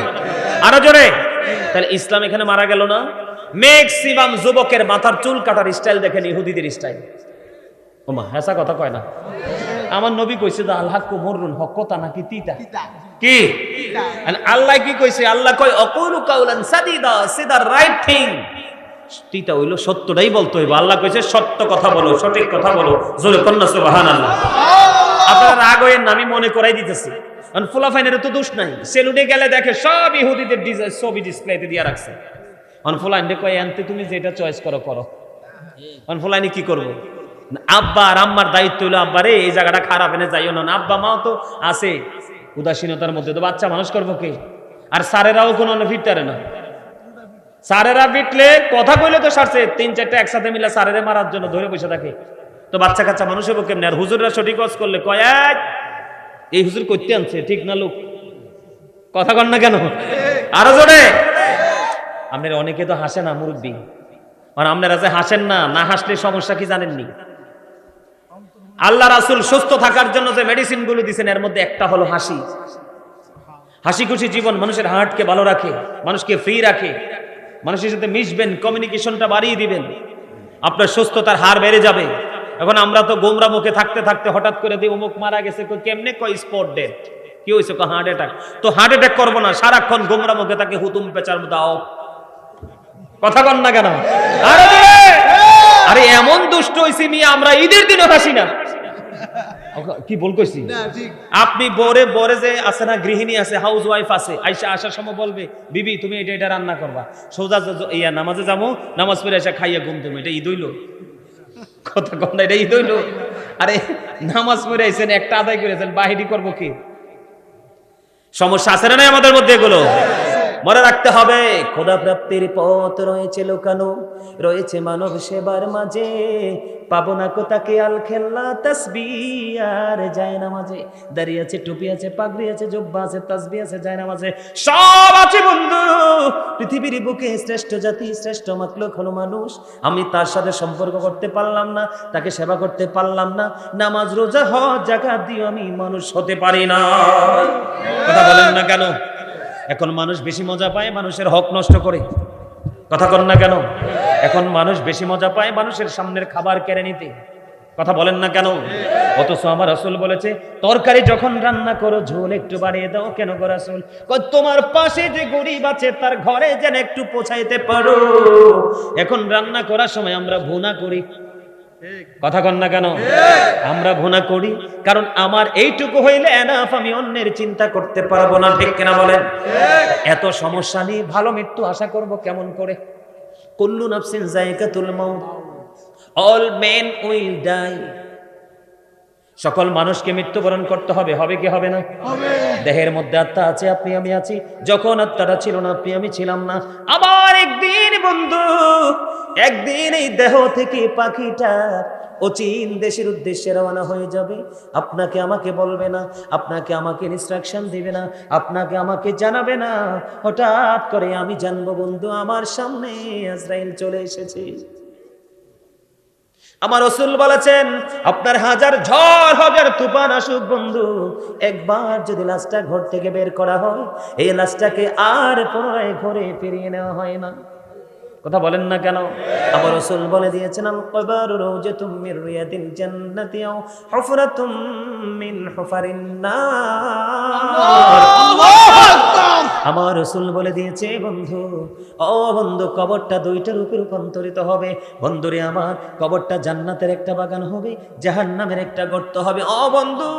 আরো জোরে। তাহলে ইসলাম এখানে মারা গেল না? ম্যাক্সিমাম যুবকের মাথার চুল কাটার স্টাইল দেখেন ইহুদিদের স্টাইল। ওমা হেসা কথা কয় না। আমার নবী কইছে যে আল্লাহ কুমরুন হক কথা নাকি তিতা? কি আল্লাহ কি কইছে? আল্লাহ কয় আকুলু কাউলান সাদিদা, সিদা রাইট থিং। তিতা হইলো সত্যটাই বলতে হইব। আল্লাহ কইছে সত্য কথা বলো, সঠিক কথা বলো। জোরে কন্না সুবহানাল্লাহ। আপনারা রাগ হইেন না, আমি মনে করাই দিতেছি। কারণ ফুলাফাইনের তো দোষ নাই। সেলুনে গেলে দেখে সব ইহুদিদের ডিজাইন ছবি ডিসপ্লেতে দিয়ে রাখছে। অনফুলাইনে কয় আনতে তুমি যেটা চয়েস করো করো। অনফুলাইনে কি করবো? আব্বা আর আম্মার দায়িত্ব হইলো আব্বা রে এই জায়গাটা খারাপ এনে যাইও না। আব্বা মাও তো আছে উদাসীনতার মধ্যে, তো বাচ্চা মানুষ করবো কে? আর স্যারেরাও কোনো ফিরতারে না। স্যারেরা ফিটলে কথা কইলে তো সারছে, 3-4টা একসাথে মিলে স্যারেরে মারার জন্য ধরে বসে থাকে। তো বাচ্চা কাচ্চা মানুষ হবো কেমনি? আর হুজুররা সঠিক ওয়াজ করলে কয় এই হুজুর করতে আনছে, ঠিক না লোক? কথা কন না কেন? আরো জোরে। আপনারা অনেকে তো হাসে না মুরব্বী, আর আপনারা যে হাসেন না, না হাসলে সমস্যা কি জানেননি? আল্লাহ রাসূল সুস্থ থাকার জন্য যে মেডিসিন গুলো দিয়েছেন এর মধ্যে একটা হলো হাসি। হাসি খুশি জীবন মানুষের হার্টকে ভালো রাখে, মানুষকে ফ্রি রাখে। মানুষের সাথে মিশবেন, কমিউনিকেশনটা বাড়িয়ে দিবেন, আপনার সুস্থতার হার বেড়ে যাবে। এখন আমরা তো গোমরা মুখে থাকতে থাকতে হঠাৎ করে দিই অমুক মারা গেছে, কেমনে কয় স্পট ডেথ, কি হয়েছে হার্ট অ্যাটাক। তো হার্ট অ্যাটাক করবো না, সারাক্ষণ গোমরা মুখে তাকে হুতুম পেচার দাও, কথা কন না কেন? আরে এমন দুষ্ট হইছি মিয়া, আমরা ঈদের দিনও হাসি না। কি বল কইছি? আপনি বরে বরে যে আছে না, গৃহিণী আছে, হাউস ওয়াইফ আছে, আইসা আসার সময় বলবে বিবি তুমি এটা এটা রান্না করবা, সোজা ইয়া নামাজে যাবো, নামাজ পড়ে এসে খাইয়া ঘুম তুমি, এটা ঈদ হইল? কথা কন না, এটা ঈদ হইল? আরে নামাজ পড়ে আইছেন, একটা আদায় করেছেন, বাহিরি করবো কি? সমস্যা আছে না নাই আমাদের মধ্যে? এগুলো মনে রাখতে হবে। খোদা প্রাপ্তির পথ রয়েছে লোকানো, রয়েছে মানব সেবার মাঝে। পাবো না কোথাকে আল খেল্লা তাসবিহ আর যায় না মাঝে। দাঁড়িয়ে আছে, টুপি আছে, পাগড়ি আছে, জুব্বা আছে, তাসবিহ আছে, যায় না মাঝে, সব আছে বন্ধু। পৃথিবীর বুকে শ্রেষ্ঠ জাতি, শ্রেষ্ঠ মাখলুক হলো মানুষ। আমি তার সাথে সম্পর্ক করতে পারলাম না, তাকে সেবা করতে পারলাম না, নামাজ রোজা হজ যাকাত দিও আমি মানুষ হতে পারি না। কথা বলেন না কেন? এখন মানুষ বেশি মজা পায় মানুষের হক নষ্ট করে, কথা কন না কেন? এখন মানুষ বেশি মজা পায় মানুষের সামনের খাবার কেড়ে নিতে, কথা বলেন না কেন? অথচ আমার রাসূল বলেছে তরকারি যখন রান্না করো ঝোল একটু বাড়িয়ে দাও। কেন গো রাসূল? তোমার পাশে যে গরিব আছে তার ঘরে যেন একটু পৌঁছাইতে পারো। এখন রান্না করার সময় আমরা ভুনা করি, কথা কন না কেন? আমরা ভুনা করি কারণ আমার এইটুকু হইলে এনাফ, আমি অন্যের চিন্তা করতে পারবো না, ঠিক কিনা বলেন? এত সমস্যা নিয়ে ভালো মৃত্যু আশা করব কেমন করে? কুল্লু নাফসিন যায়কাতুল মাউত, অল মেন উইল ডাই। সকল মানুষকে মৃত্যুবরণ করতে হবে, হবে কি হবে না? দেহের মধ্যে আত্মা আছে, আপনি আমি আছি। যখন আত্মাটা ছিল না, আপনি আমি ছিলাম না। আবার একদিন বন্ধু, একদিন এই দেহ থেকে পাখিটা অচিন দেশের উদ্দেশ্যে রওনা হয়ে যাবে। আপনাকে আমাকে বলবে না, আপনাকে আমাকে ইনস্ট্রাকশন দিবে না, আপনাকে আমাকে জানাবে না। হঠাৎ করে আমি জানবো বন্ধু আমার সামনে আজরাইল চলে এসেছে। আমার রাসূল বলেছেন আপনার হাজার ঝড় হাজার তুফান আসুক বন্ধু, একবার যদি লাশটা ঘর থেকে বের করা হয়, এই লাশটাকে আর পুনরায় ঘরে ফিরিয়ে নেওয়া হয় না। কথা বলেন না কেন? আমার রাসূল বলে দিয়েছেন আল কবরু রাওজাতুম মির রিয়াদিল জান্নাতি আও হুফরাতুম মিন হুফারিন নার। আমার রাসূল বলে দিয়েছে বন্ধু, ও বন্ধু, কবরটা দুইটা রূপে রূপান্তরিত হবে। বন্ধুরে আমার, কবরটা জান্নাতের একটা বাগান হবে, জাহান্নামের একটা গর্ত হবে। ও বন্ধু,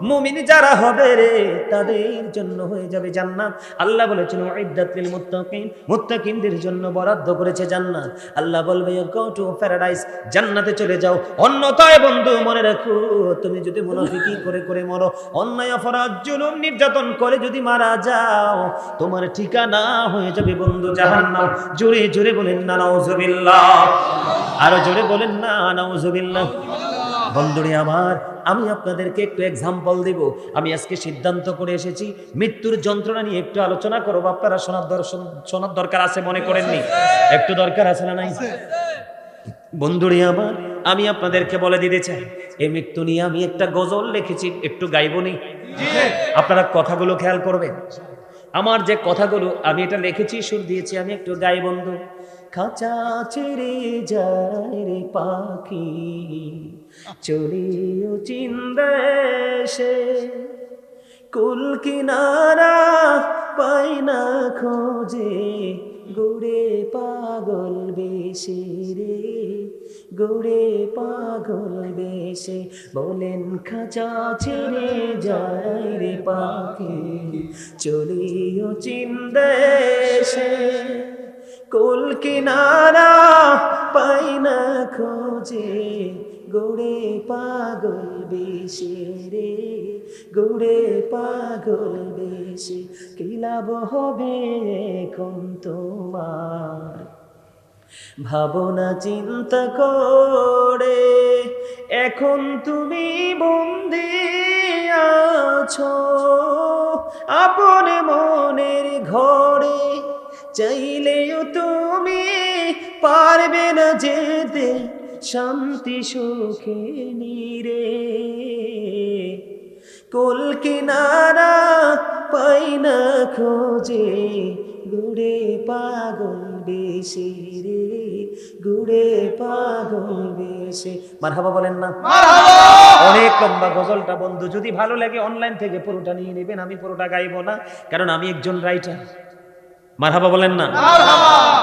মুমিন যারা হবে রে তাদের জন্য হয়ে যাবে জান্নাত। আল্লাহ বলেছেন উইদ্দাত লিল মুত্তাকিন, মুত্তাকিনদের জন্য বরাদ্দ করেছে জান্নাত। আল্লাহ বলবে গো টু প্যারাডাইস, জান্নাতে চলে যাও। অন্যথায় বন্ধু মনে রাখো, তুমি যদি মুনাফিকি করে করে মরো, অন্যায় অপরাধ জুলুম নির্যাতন করে যদি মারা যাও, তোমার ঠিকানা হয়ে যাবে বন্ধু জাহান্নাম। জোরে জোরে বলেন না নাউজুবিল্লাহ, আরো জোরে বলেন না নাউজুবিল্লাহ। বন্ধুরে আমার, আমি আপনাদেরকে একটু এক্সাম্পল দিব। আমি আজকে সিদ্ধান্ত করে এসেছি মৃত্যুর যন্ত্রণা নিয়ে একটু আলোচনা করব। আপনারা শোনার দরকার আছে মনে করেননি? একটু দরকার আছে না নাই? বন্ধুরে আমার, আমি আপনাদেরকে বলে দিতে চাই, এই মৃত্যু নিয়ে আমি একটা গজল লিখেছি, একটু গাইবনি? আপনারা কথাগুলো খেয়াল করবেন। আমার যে কথাগুলো আমি এটা লিখেছি, সুর দিয়েছি, আমি একটু গাই বন্ধু। খাঁচা ছেড়ে যায় রে পাখি, চলিও চিন্দেশে, কুল কিনারা পাই না খোঁজে, গুড়ে পাগল বেশি রে, গুড়ে পাগল বেশে। বলেন খাঁচা ছেড়ে যায় রে পাখি, চলিও চিন্দেশে, কুল কিনারা পাই না খোঁজে, গুড়ে পাগল বেশি রে, গুড়ে পাগল বেশি। কি লাভ হবে এখন তোমার ভাবনা চিন্তা করে, এখন তুমি বন্দী আছো আপন মনের ঘরে। চাইলেও তুমি পারবে না যেতে শান্তি সুখে নীরে, কুল কিনারা পাই না খোঁজে, গুড়ে পাগল বেশি রে, গুড়ে পাগল বেশি। মারহাবা বলেন না? অনেক লম্বা গজলটা বন্ধু, যদি ভালো লাগে অনলাইন থেকে পুরোটা নিয়ে নেবেন, আমি পুরোটা গাইবো না, কারণ আমি একজন রাইটার। মারহাবা বলেন না?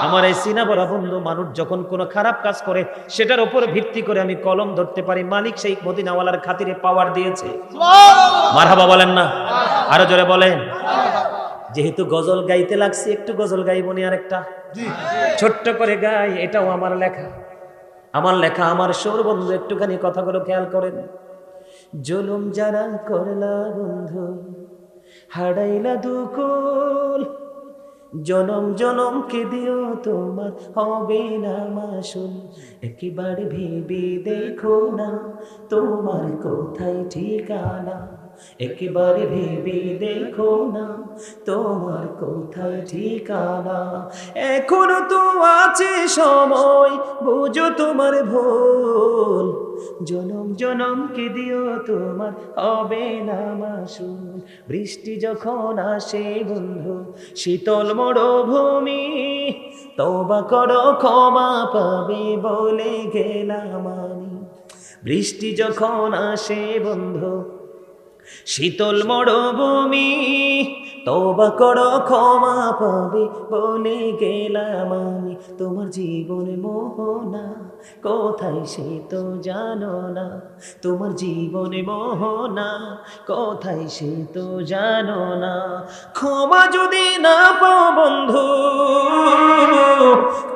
আমার এই সিনা বড় বন্ধু, মানুষ যখন কোনো খারাপ কাজ করে সেটার উপর ভিত্তি করে আমি কলম ধরতে পারি, মালিক সেই মদিনাওয়ালার খাতিরে পাওয়ার দিয়েছে। মারহাবা বলেন না? আরো জোরে বলেন। যেহেতু গজল গাইতে লাগছে, একটু গজল গাইবো নি আরেকটা, ছোট্ট করে গাই। এটাও আমার লেখা, আমার লেখা, আমার সুর বন্ধু, একটুখানি কথাগুলো খেয়াল করেন। জুলুম যারা করলা বন্ধু, হারাইলা দুকুল, জনম জনম কে দিও তোমার হবে না মাসুল, একবার ভেবে দেখো না তোমার কোথায় ঠিকানা, একবার ভেবে দেখো না তোমার কোথায় ঠিকানা, এখনো তো আছে সময় বুঝো তোমার ভুল, জনম জনম কে দিও তোমার হবে না মাসুল। বৃষ্টি যখন আসে বন্ধু শীতল মরুভূমি, তওবা করো ক্ষমা পাবে বলে গেলাম আমি। বৃষ্টি যখন আসে বন্ধু শীতল মরুভূমি, তওবা করো ক্ষমা পাবে বলে গেলাম আমি। তোমার জীবন মোহনা কোথায় সে তো জানো না, তোমার জীবন মোহনা কোথায় সে তো জানো না। ক্ষমা যদি না পাও বন্ধু,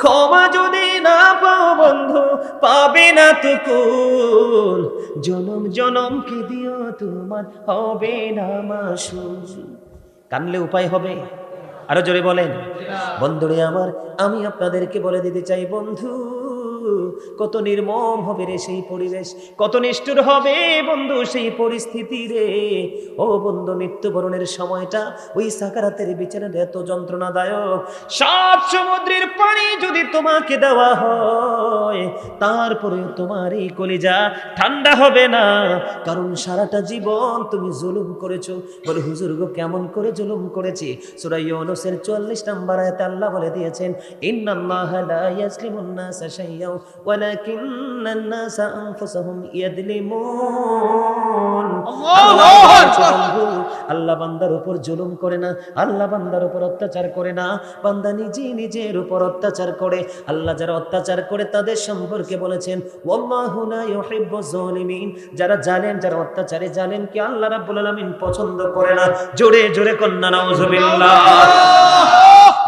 ক্ষমা যদি না পাও বন্ধু, পাবে না তো কুল, জনম জনম কি দিও তোমার হবে না মাসুল। কানলে উপায় হবে? আরো জোরে বলেন। বন্ধুরে আমার, আমি আপনাদেরকে বলে দিতে চাই বন্ধু, কত নির্মম হবে রে সেই পরিবেশ, কত নিষ্ঠুর হবে বন্ধু সেই পরিস্থিতি রে। ও বন্ধু, মৃত্যুবরণের সময়টা ওই সাকারাতের বিচারের এত যন্ত্রণাদায়ক, সাত সমুদ্রের পানি যদি তোমাকে দেওয়া হয় তারপরেও তোমার এই কলিজা ঠান্ডা হবে না, কারণ সারাটা জীবন তুমি জুলুম করেছো। বলে হুজুর গো, কেমন করে জুলুম করেছি? সূরা ইউনূসের 44 নম্বর আয়াতে আল্লাহ বলে দিয়েছেন, ইন্নাল্লাহা লা ইয়াজলিমুন নাসা শাইয়্যান ওয়ালাকিন্নান নাসা আনফুসাহুম ইয়াযলিমুন। আল্লাহ বান্দার উপর জুলুম করে না, আল্লাহ বান্দার উপর অত্যাচার করে না, বান্দা নিজের উপর অত্যাচার করে। আল্লাহ যারা অত্যাচার করে তাদের সম্পর্কে বলেছেন ওয়াল্লাহু লা ইউহিব্বুজ জালিমিন, যারা জালেম, যারা অত্যাচারে জালেম কে আল্লাহ রাব্বুল আলামিন পছন্দ করে না। জোরে জোরে কন্না নাউজুবিল্লাহ।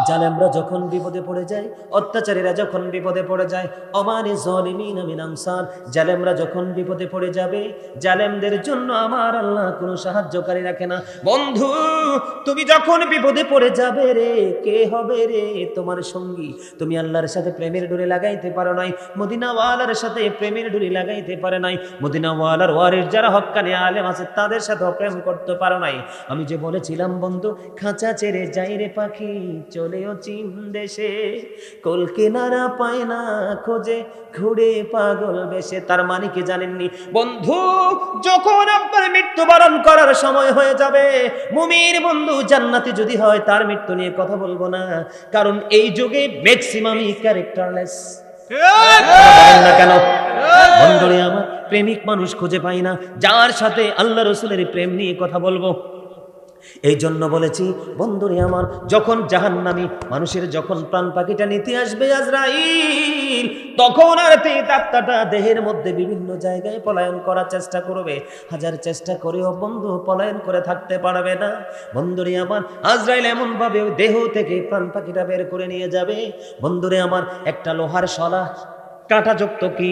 জালেমরা যখন বিপদে পড়ে যায়, অত্যাচারীরা যখন বিপদে পড়ে যায়, আমারে জালিমিন মিন আনসার, জালেমরা যখন বিপদে পড়ে যাবে, জালেমদের জন্য আমার আল্লাহ কোনো সাহায্যকারী রাখে না। বন্ধু, তুমি যখন বিপদে পড়ে যাবে রে, কে হবে রে তোমার সঙ্গী? তুমি আল্লাহর সাথে প্রেমের ডোরি লাগাইতে পারো নাই, মদিনাওয়ালার সাথে প্রেমের ডোরি লাগাইতে পারে নাই, মদিনাওয়ালার ওয়ারিস যারা হক্কানি আলেম আছে তাদের সাথে প্রেম করতে পারো নাই। আমি যে বলেছিলাম বন্ধু, খাঁচা ছেড়ে যাই রে পাখি চলেও চীন দেশে, কুল কিনারা পায় না খোঁজে, ঘুরে পাগল বেশে। তার মানে কি জানেননি বন্ধু? যখন আপনার মৃত্যুবরণ করার সময় হয়ে যাবে, মুমিন বন্ধু জান্নাতে যদি হয়, তার মৃত্যু নিয়ে কথা বলবো না, কারণ এই যুগে ম্যাক্সিমামই ক্যারেক্টারলেস। না কেন বন্ধুরে আমার, প্রেমিক মানুষ খুঁজে পাই না যার সাথে আল্লাহ রসুলের প্রেম নিয়ে কথা বলবো। এই জন্য বলেছি বন্ধুরে আমার, যখন জাহান্নামী মানুষের যখন প্রাণ পাখিটা নিতে আসবে আজরাইল, তখন আর আত্মাটা দেহের মধ্যে বিভিন্ন জায়গায় পলায়ন করার চেষ্টা করবে। হাজার চেষ্টা করেও বন্ধু পলায়ন করে থাকতে পারবে না। বন্ধুরে আমার, আজরাইল এমন ভাবে দেহ থেকে প্রাণ পাখিটা বের করে নিয়ে যাবে। বন্ধুরে আমার, একটা লোহার শলা, কাঁটাযুক্ত, কি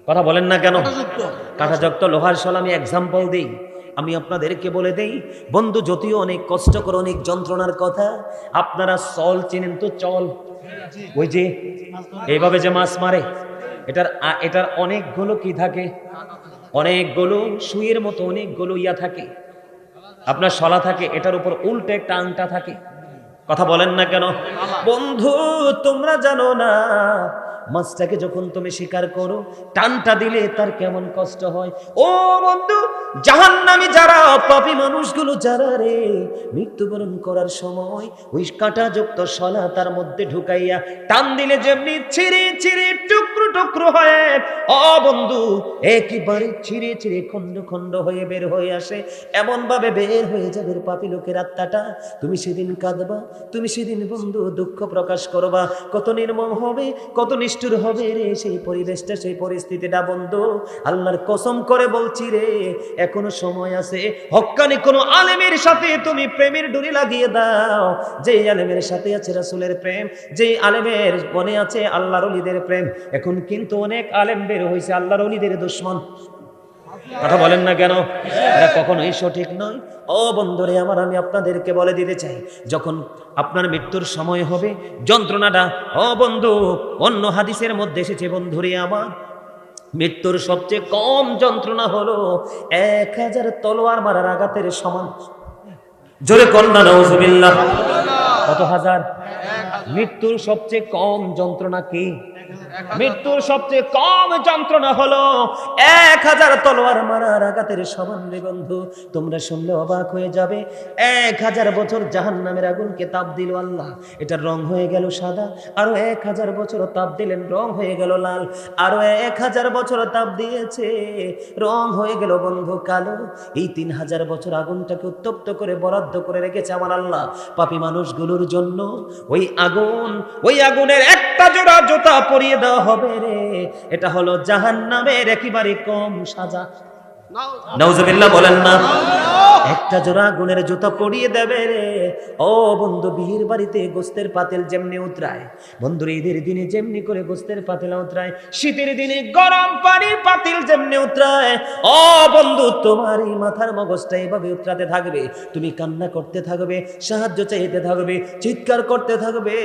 কথা বলেন না কেন? কাঁটাযুক্ত লোহার শলা, আমি এক্সাম্পল দিই, আমি আপনাদেরকে বলে দেই বন্ধু, যদিও অনেক কষ্টকর, অনেক যন্ত্রণার কথা। আপনারা চল চিনেন তো? চল, ওই যে এইভাবে যে মাছ মারে, এটার অনেকগুলো কি থাকে, অনেকগুলো সুইয়ের মতো অনেকগুলো ইয়া থাকে, আপনার শলা থাকে, এটার উপর উল্টে একটা আংটা থাকে। কথা বলেন না কেন? বন্ধু তোমরা জানো না, মাছটাকে যখন তুমি শিকার করো, টানটা দিলে তার কেমন কষ্ট হয়। ও বন্ধু, জাহান্নামী যারা, পাপী মানুষগুলো যারা রে, মৃত্যুবরণ করার সময় ওই কাঁটাযুক্ত শলা তার মধ্যে ঢুকাইয়া টান দিলে যেমনি ছিঁড়ে ছিঁড়ে টুকরো টুকরো হয়, ও বন্ধু একেবারে ছিঁড়ে ছিঁড়ে খণ্ড খণ্ড হয়ে বের হয়ে আসে, এমন ভাবে বের হয়ে যাবে পাপী লোকের আত্মাটা। তুমি সেদিন কাঁদবা, তুমি সেদিন বন্ধু দুঃখ প্রকাশ করবা। কত নির্মম হবে, কত নিষ্ঠুর হবে রে সেই পরিবেশটা, সেই পরিস্থিতিটা বন্ধু। আল্লাহর কসম করে বলছি রে, এখনো সময় আছে। হক্কানি কোন আলেমের সাথে তুমি প্রেমের ডুরি লাগিয়ে দাও, যে আলেমের সাথে আছে রাসূলের প্রেম, যে আলেমের মনে আছে আল্লাহর ওলিদের প্রেম। এখন কিন্তু অনেক আলেম বের হয়েছে আল্লাহর ওলিদের দুশমন। কথা বলেন না কেন? এটা কখনোই সঠিক নয়। ও বন্ধুরে আমার, আমি আপনাদেরকে বলে দিতে চাই, যখন আপনার মৃত্যুর সময় হবে, যন্ত্রণাটা, ও বন্ধু, অন্য হাদিসের মধ্যে এসেছে বন্ধুরে আমার, মৃত্যুর সবচেয়ে কম যন্ত্রণা হলো 1000 তলোয়ার মারার আঘাতের সমান। জোরে কন্যা নাউজুবিল্লাহ। কত হাজার? মৃত্যুর সবচেয়ে কম যন্ত্রণা কি? মৃত্যুর সবচেয়ে কম যন্ত্রণা হলো 1000 তলোয়ার মারার আঘাতের সমান রে বন্ধু। তোমরা শুনলে অবাক হয়ে যাবে। 1000 বছর জাহান্নামের আগুনকে তাপ দিল আল্লাহ, এটার রং হয়ে গেল সাদা। আরো 1000 বছর তাপ দিলেন, রং হয়ে গেল লাল। আরো 1000 বছর তাপ দিয়েছে, রং হয়ে গেল বন্ধু কালো। এই 3000 বছর আগুনটাকে উত্তপ্ত করে বরাদ্দ করে রেখেছে আমার আল্লাহ পাপী মানুষগুলোর জন্য। ওই আগুন, ওই আগুনের একটা জোড়া জুতা পরিয়ে দেওয়া হবে রে, এটা হলো জাহান্নামের একেবারে কম সাজা। নাউজুবিল্লাহ বলেন না। একটা জোড়া আগুনের জুতা পরিয়ে দেবে রে। ও বন্ধু, বিয়ের বাড়িতে গোস্তের পাতিল যেমনি উতরায়, বন্ধুর ঈদের দিনে যেমনি করে গোস্তের পাতিল উতরায়, শীতের দিনে গরম পানির পাতিল যেমনি উতরায়, ও বন্ধু তোমার এই মাথার মগজটা এভাবে উতরাতে থাকবে। তুমি কান্না করতে থাকবে, সাহায্য চাইতে থাকবে, চিৎকার করতে থাকবে।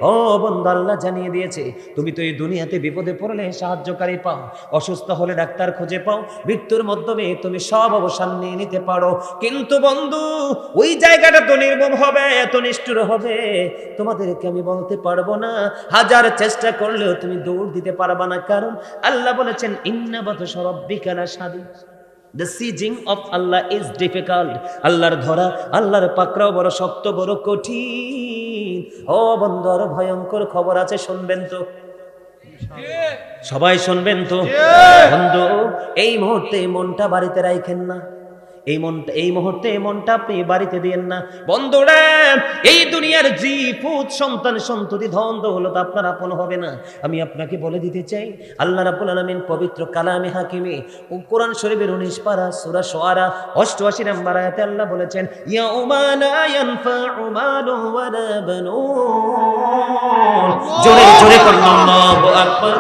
ও বন্ধু, আল্লাহ জানিয়ে দিয়েছে, তুমি তো এই দুনিয়াতে বিপদে পড়লে সাহায্যকারী পাও, অসুস্থ হলে ডাক্তার খুঁজে পাও, মৃত্যুর মাধ্যমে তুমি সব অবসান নিয়ে নিতে পারো। কিন্তু বন্ধু, ওই জায়গাটা তো নির্মম হবে, এত নিষ্ঠুর হবে, তোমাদেরকে আমি বলতে পারবো না। হাজার চেষ্টা করলেও তুমি দৌড় দিতে পারবা না, কারণ আল্লাহ বলেছেন ইন্না বাতশা রাব্বিকা লাশাদীদ। The sieging of Allah is difficult. আল্লাহর ধরা, আল্লাহর পাকড়াও বড় শক্ত, বড় কঠিন। ও বন্ধু, আরো ভয়ঙ্কর খবর আছে, শুনবেন তো? সবাই শুনবেন তো? বন্ধু, এই মুহূর্তে মনটা বাড়িতে রাখেন না, এই মুহূর্তে মনটা আপনি বাড়িতে দিয়েন না বন্ধুরা। এই দুনিয়ার জীবুত সন্তান সন্ততি ধন দৌলত আপনার আপন হবে না। আমি আপনাকে বলে দিতে চাই, আল্লাহ রাব্বুল আলামিন পবিত্র কালামে হাকিমে ও কোরআন শরীফের 19 পারা সূরা শুআরা 88 নম্বর আয়াতে আল্লাহ বলেছেন, ইয়াউমা লা ইয়ানফাউ মালু ওয়ালা বানুন। জোরে জোরে করুন আল্লাহু আকবার।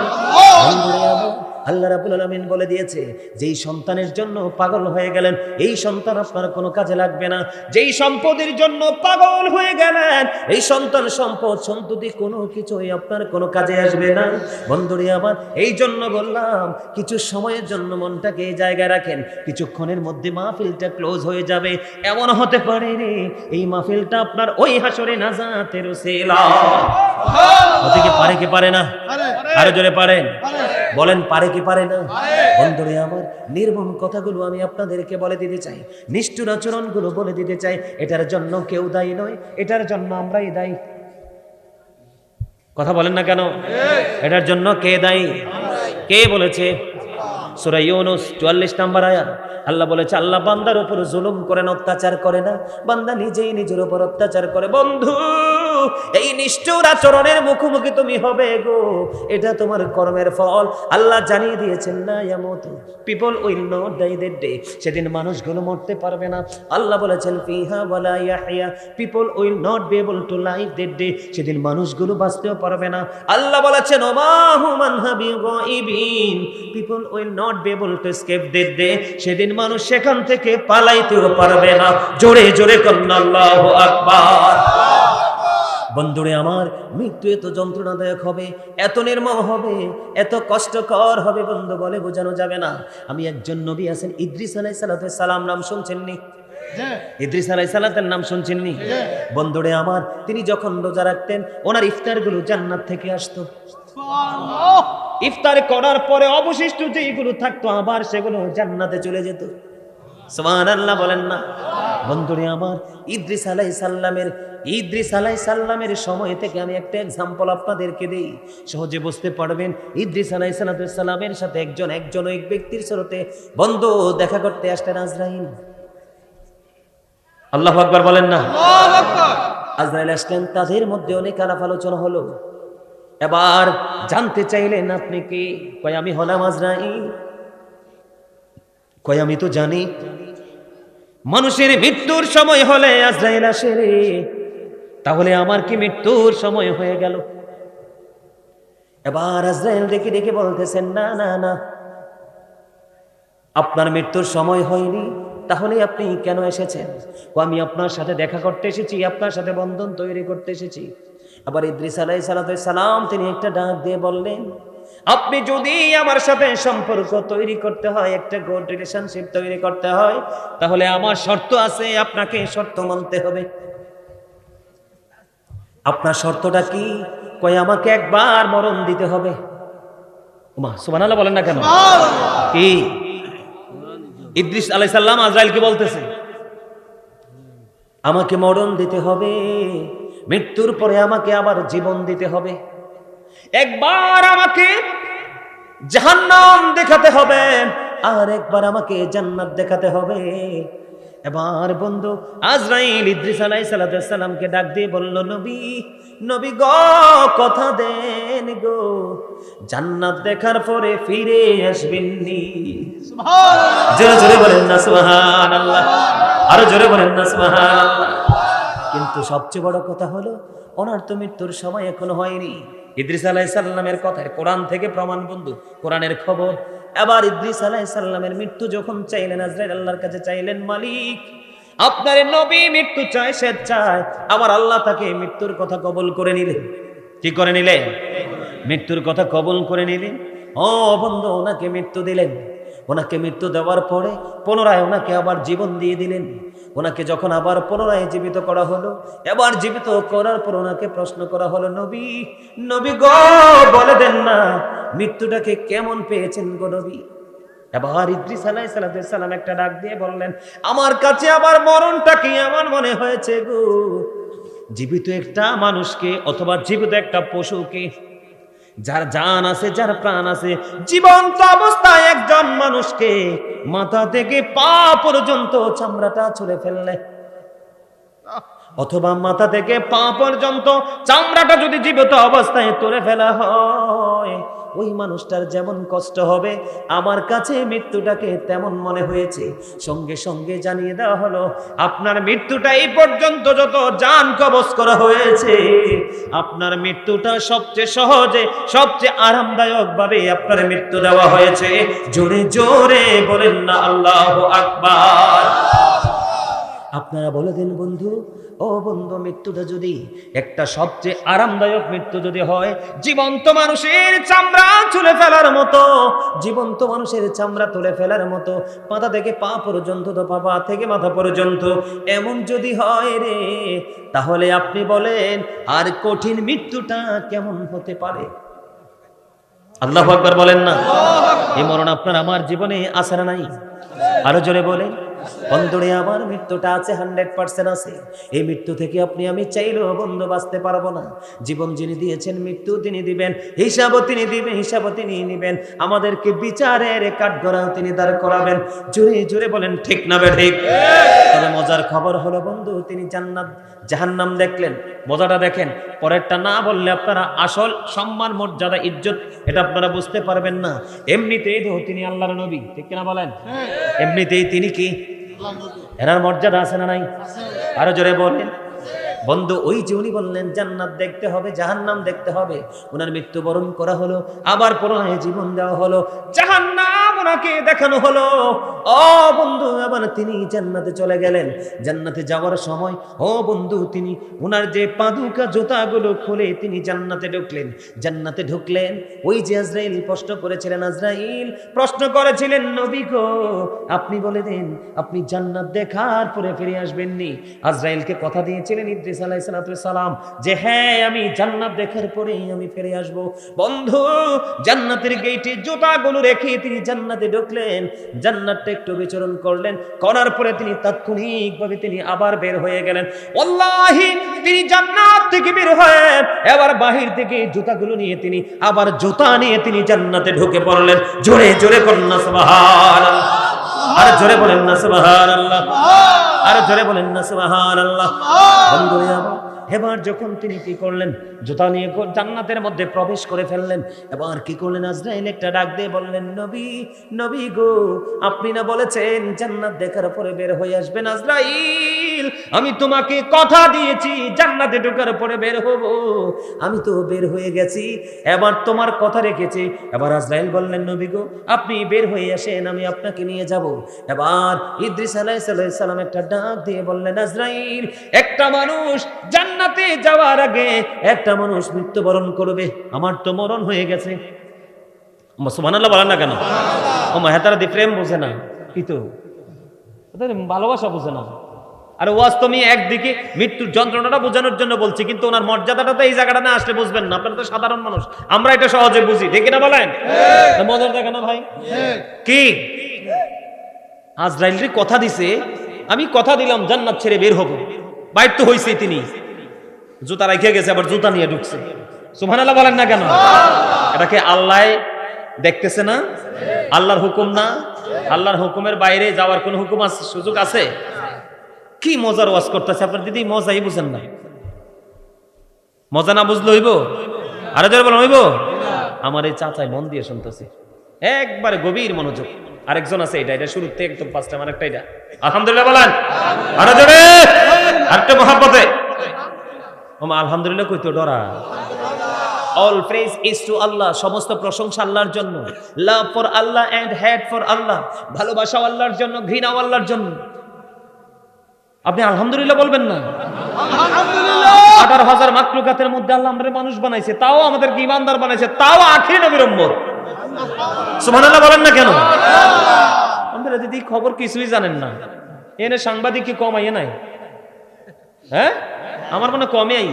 আল্লাহ রাব্বুল আলামিন বলে দিয়েছে, যেই সন্তানের জন্য পাগল হয়ে গেলেন, এই সন্তান আপনার কোনো কাজে লাগবে না। যেই সম্পদের জন্য পাগল হয়ে গেলেন, এই সন্তান সম্পদ সন্ততি কোনো কিছুই আপনার কোনো কাজে আসবে না। বন্ধুরে আমার, এই জন্য বললাম, কিছু সময়ের জন্য মনটাকে এই জায়গায় রাখেন, কিছুক্ষণের মধ্যে মাহফিলটা ক্লোজ হয়ে যাবে। এমন হতে পারে রে, এই মাহফিলটা আপনার ওই হাসরে নাজাতের উসিলা হতে কি পারে, কি পারে না? আরো জোরে পারেন বলেন, পারে কি পারে না? বন্ধুরে আমার, নির্মম কথাগুলো আমি আপনাদেরকে বলে দিতে চাই, নিষ্ঠুর আচরণগুলো বলে দিতে চাই। এটার জন্য কেউ দায়ী নয়, এটার জন্য আমরাই দায়ী। কথা বলেন না কেন? এটার জন্য কে দায়ী? কে বলেছে? সূরা ইউনূস 44 নম্বর আয়াত আল্লাহ বলেছে, আল্লাহ বান্দার উপর জুলুম করেন, অত্যাচার করে না, বান্দা নিজেই নিজের উপর অত্যাচার করে। বন্ধু, এই নিষ্ঠুর আচরণের মুখোমুখি তুমি হবে গো, এটা তোমার কর্মের ফল। আল্লাহ জানিয়ে দিয়েছেন, না ইয়ামুতু, people will not die that day, সেদিন মানুষগুলো মরতে পারবে না। আল্লাহ বলেছেন, ফিহা ওয়ালা ইয়াহইয়া, people will not be able to live that day, সেদিন মানুষগুলো বাঁচতেও পারবে না। আল্লাহ বলেছেন, ওমা হুম আনহা বিগাইবিন, people will not be able to escape that day, সেদিন মানুষ সেখান থেকে পালাইতেও পারবে না। জোরে জোরে করুন আল্লাহু আকবার। বন্ধুরে আমার, মৃত্যু এত যন্ত্রণাদায়ক হবে, এত নির্মম হবে, এত কষ্টকর হবে বন্ধু, বলে বোঝানো যাবে না। আমি একজন নবী আছেন, ইদ্রিস আলাইহিস সালাম, নাম শুনছেননি? ইদ্রিস আলাইহিস সালাতের নাম শুনছেননি? বন্ধুরে আমার, তিনি যখন রোজা রাখতেন, ওনার ইফতারগুলো জান্নাত থেকে আসতো। ইফতার করার পরে অবশিষ্ট যেগুলো থাকতো আবার সেগুলো জান্নাতে চলে যেত। সুবহানাল্লাহ বলেন না। বন্ধুরে আমার, ইদ্রিস আলাইহিস সালামের সময় থেকে আমি একটা এক্সাম্পল আপনাদেরকে দেই, সহজে বুঝতে পারবেন। ইদ্রিস আলাইহিস সালামের সাথে একজন ওই ব্যক্তির সাথে বন্ধু দেখা করতে আসলেন আজরাইল। আল্লাহু আকবার বলেন না। আল্লাহু আকবার। আজরাইল আসলেন, তাদের মধ্যে অনেক আলাপ আলোচনা হলো। এবার জানতে চাইলেন আপনি কি? কয় আমি হলাম আজরাইল। কয় আমি তো জানি মানুষের মৃত্যুর সময় হলে আজরাইল আসে রে, তাহলে আমার কি মৃত্যুর সময় হয়ে গেল? এবার আজরাইল দেখে দেখে বলতেছেন, না না না, আপনার মৃত্যুর সময় হয়নি। তাহলে আপনি কেন এসেছেন? আমি আপনার সাথে দেখা করতে এসেছি, আপনার সাথে বন্ধন তৈরি করতে এসেছি। আবার ইদ্রিস আলাইহিস সালাম তিনি একটা ডাক দিয়ে বললেন, আপনি যদি আমার সাথে সম্পর্ক তৈরি করতে হয়, একটা গুড রিলেশনশিপ তৈরি করতে হয়, তাহলে আমার শর্ত আছে, আপনাকে শর্ত মানতে হবে। আপনার শর্তটা কি? কয় আমাকে একবার মরণ দিতে হবে। ওমা সুবহানাল্লাহ বলেন না কেন? কি ইদ্রিস আলাইহিস সালাম আজরাইলকে বলতেছে, আমাকে মরণ দিতে হবে, মৃত্যুর পরে আমাকে আবার জীবন দিতে হবে, একবার আমাকে জাহান্নাম দেখাতে হবে, আর একবার আমাকে জান্নাত দেখাতে হবে। এবার বন্ধু আজরাইল ইদ্রিস আলাইহিস সালামকে ডাক দিয়ে বলল, নবী গো, কথা দেন গো, জান্নাত দেখার পরে ফিরে আসবেননি। সুবহানাল্লাহ। জোরে জোরে বলেন না সুবহানাল্লাহ, আরো জোরে বলেন না সুবহানাল্লাহ। কিন্তু সবচেয়ে বড় কথা হলো, ওনার তো মৃত্যুর সময় এখনো হয়নি। ইদ্রিস আলাইহিস সালামের কথা কোরআন থেকে প্রমাণ বন্ধু, কোরআনের খবর। এবার ইদ্রিস আলাইহিস সালামের মৃত্যু যখন চাইলেন আজরাইল আল্লাহর কাছে চাইলেন, মালিক আপনার নবী মৃত্যু চায়, সে চায়, আমার আল্লাহ তাকে মৃত্যুর কথা কবুল করে নিলেন। কি করে নিলেন? মৃত্যুর কথা কবুল করে নিলেন। ও বন্ধু, ওনাকে মৃত্যু দিলেন। ওনাকে মৃত্যু দেওয়ার পরে পুনরায় ওনাকে আবার জীবন দিয়ে দিলেন। ওনাকে যখন আবার পুনরায় জীবিত করা হলো, এবার জীবিত করার পর ওনাকে প্রশ্ন করা হলো, নবী গো, বলে দেন না মৃত্যুটাকে কেমন পেয়েছেন গো নবী? এবার ইদ্রিস আলাইহিস সালাম একটা ডাক দিয়ে বললেন, আমার কাছে আবার মরণটা কি এমন মনে হয়েছে গো, জীবিত একটা মানুষকে অথবা জীবিত একটা পশুকে, যার জান আছে, যার প্রাণ আছে, জীবন্ত অবস্থায় একজন মানুষকে মাথা থেকে পা পর্যন্ত চামড়াটা ছুঁড়ে ফেললে, অথবা মাথা থেকে পা পর্যন্ত চামড়াটা যদি জীবিত অবস্থায় তুলে ফেলা হয়, ওই মানুষটার যেমন কষ্ট হবে, আমার কাছে মৃত্যুটাকে তেমন মনে হয়েছে। সঙ্গে সঙ্গে জানিয়ে দেওয়া হলো, আপনার মৃত্যুটা এই পর্যন্ত যত জান কবজ করা হয়েছে, আপনার মৃত্যুটা সবচেয়ে সহজে, সবচেয়ে আরামদায়ক ভাবে আপনার মৃত্যু দেওয়া হয়েছে। জোরে জোরে বলেন না আল্লাহু আকবার। আপনারা বলে দিন বন্ধু, ও বন্ধু, মৃত্যুটা যদি একটা সবচেয়ে আরামদায়ক মৃত্যু যদি হয়, জীবন্ত মানুষের চামড়া তুলে ফেলার মতো, জীবন্ত মানুষের চামড়া তুলে ফেলার মতো, মাথা থেকে পা পর্যন্ত, তো পা থেকে মাথা পর্যন্ত এমন যদি হয় রে, তাহলে আপনি বলেন আর কঠিন মৃত্যুটা কেমন হতে পারে? আল্লাহু আকবার বলেন না। এই মরণ আপনার আমার জীবনে আছে না নাই? আরো জোরে বলেন। বন্ধুরে আমার, মৃত্যুটা আছে, 100% আছে। এই মৃত্যু থেকে আপনি আমি চাইলেও বন্ধু বাঁচতে পারবো না। জীবন যিনি দিয়েছেন, মৃত্যু তিনি দিবেন, হিসাবও তিনি দিবেন, হিসাবও তিনি নিবেন। আমাদেরকে বিচারের কাঠগড়াও তিনি দাঁড় করাবেন। জোরে জোরে বলেন ঠিক না ঠিক? তবে মজার খবর হলো বন্ধু, তিনি জান্নাত জাহান্নাম দেখলেন। মজাটা দেখেন, পরেরটা না বললে আপনারা আসল সম্মান, মর্যাদা, ইজ্জত এটা আপনারা বুঝতে পারবেন না। এমনিতেই তো তিনি আল্লাহর নবী, ঠিক কিনা বলেন? এমনিতেই তিনি কি এনার মর্যাদা আছে না নাই? আরো জোরে বলেন। বন্ধু, ওই যে উনি বললেন জান্নাত দেখতে হবে, জাহান্নাম দেখতে হবে, ওনার মৃত্যুবরণ করা হলো, আবার পুনরায় জীবন দেওয়া হলো। জাহান্নাম ওনাকে দেখানো হলো। ও বন্ধু, আবার তিনি জান্নাতে চলে গেলেন। জান্নাতে যাওয়ার সময় ও বন্ধু তিনি ওনার যে পাদুকা জুতাগুলো খুলে তিনি জান্নাতে ঢুকলেন। জান্নাতে ঢুকলেন, ওই যে আজরাইল প্রশ্ন করেছিলেন, আজরাইল প্রশ্ন করেছিলেন, নবী গো আপনি বলে দেন আপনি জান্নাত দেখার পরে ফিরে আসবেননি। আজরাইলকে কথা দিয়েছিলেন ইদ্রিস আলাইহিস সালাম যে হ্যাঁ আমি জান্নাত দেখার পরেই আমি ফিরে আসব। বন্ধু জান্নাতের গেটে জুতাগুলো রেখে তিনি জান্নাতে ঢুকলেন, জান্নাতটা একটু বিচরণ করলেন, করার পরে তিনি তাৎক্ষণিকভাবে তিনি আবার বের হয়ে গেলেন। ওয়াল্লাহি তিনি জান্নাত থেকে বের হয়ে এবার বাহির থেকে জুতাগুলো নিয়ে তিনি আবার জুতা নিয়ে তিনি জান্নাতে ঢুকে পড়লেন। জোরে জোরে করুন না সুবহানাল্লাহ, আর জোরে বলেন না সুবহানাল্লাহ, আর জোরে বলেন না সুবহানাল্লাহ। বন্ধুরা এবার যখন তিনি কি করলেন, জুতা নিয়ে জান্নাতের মধ্যে প্রবেশ করে ফেললেন। এবার কি করলেন, আজরাইল একটা ডাক দিয়ে বললেন, নবী নবী গো আপনি না বলেছেন জান্নাত দেখার পরে বের হয়ে আসবেন। আজরাইল আমি তোমাকে কথা দিয়েছি জান্নাতে ঢোকার পরে বের হব, আমি তো বের হয়ে গেছি, এবার তোমার কথা রেখেছি। এবার আজরাইল বললেন, নবী গো আপনি বের হয়ে আসেন, আমি আপনাকে নিয়ে যাব। এবার ইদ্রিস আলাইহিস সালাম একটা ডাক দিয়ে বললেন, আজরাইল একটা মানুষ জান্নাতে যাওয়ার আগে একটা মানুষ মৃত্যুবরণ করবে, আমার তো মরণ হয়ে গেছে। সুবহানাল্লাহ বলেন না কেন? ও মাহেতারা দি প্রেম বোঝে না, কি তো ভালোবাসা বোঝে না। আর ওয়াজ তুমি একদিকে মৃত্যুর যন্ত্রণাটা বোঝানোর জন্য বলছি, কিন্তু ওনার মর্যাদাটা তো এই জায়গাটা না আসলে বুঝবেন না। আপনারা তো সাধারণ মানুষ, আমরা এটা সহজে বুঝি, ঠিক না বলেন? মজার দেখে না ভাই? কি আজরাইলের কথা দিছে, আমি কথা দিলাম জান্নাত ছেড়ে বের হব, বাইর তো হইছে, তিনি জুতা রেখে গেছে, আবার জুতা নিয়ে ঢুকছে। সুবহানাল্লাহ বলেন না কেন? এটাকে আল্লাহ দেখতেছে না? আল্লাহর হুকুম না? আল্লাহর হুকুমের বাইরে যাওয়ার কোন হুকুম আছে, সুযোগ আছে? কি মজার ওয়াজ করতেছে আপনার দিদি, মজাই বুঝেন না। মজা না বুঝলে হইব? আরো যারা বলেন হইব? আমার এই চাচাই মন দিয়ে শুনতেছে, একবারে গভীর মনোযোগ। আরেকজন আছে, এটা শুরুর থেকে একদম ফার্স্ট টাইম, আরেকটা এটা। আলহামদুলিল্লাহ বলেন আরো জোরে, আরেকটা মহব্বতে। আলহামদুলিল্লাহ কই তো ডরা। All praise is to Allah, সমস্ত প্রশংসা আল্লাহর জন্য। Love for Allah and hate for Allah, ভালোবাসা আল্লাহর জন্য, ঘৃণা আল্লাহর জন্য। আপনি আলহামদুলিল্লাহ বলবেন না? আলহামদুলিল্লাহ 18,000 মাখলুকাতের মধ্যে আল্লাহ আমাদের মানুষ বানাইছে, তাও আমাদেরকে ঈমানদার বানাইছে, তাও আখির নবীর উম্মত। সুবহানাল্লাহ বলেন না কেন? আমাদের দিদি খবর কিছুই জানেন না, এনে সাংবাদিক কি কম আইয়ে নাই? হ্যাঁ আমার মনে কমে আই।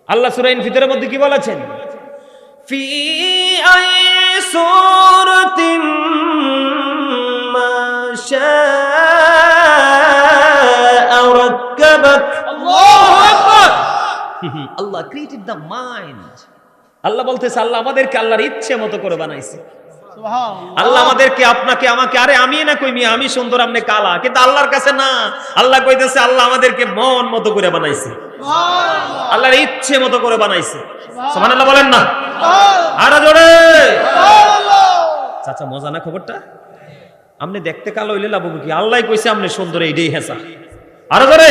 আল্লাহ সূরা ইনফিতরের মধ্যে কি বলেছেন? ফি আই সূরাতিন মা শাআ রাক্কাবাক। আল্লাহু আকবার। আল্লাহ ক্রিয়েটেড দ্য মাইন্ড। আল্লাহ বলতেছে আল্লাহ আমাদেরকে আল্লাহর ইচ্ছে মতো করে বানাইছে। আল্লাহ আমাদেরকে, আপনাকে, আমাকে, আরে আমি না কই মিয়া আমি সুন্দর আপনি কালা, কিন্তু আল্লাহর কাছে না। আল্লাহ কইতেছে আল্লাহ আমাদেরকে মন মতো করে বানাইছে, আল্লাহর ইচ্ছে মতো করে বানাইছে। সুবহানাল্লাহ বলেন না? আরো জোরে। চাচা মজা না খবরটা? আপনি দেখতে কালো হইলে লাভ কি? আল্লাহ কইছে আপনি সুন্দর, এইটাই হেসা। আরো জোরে।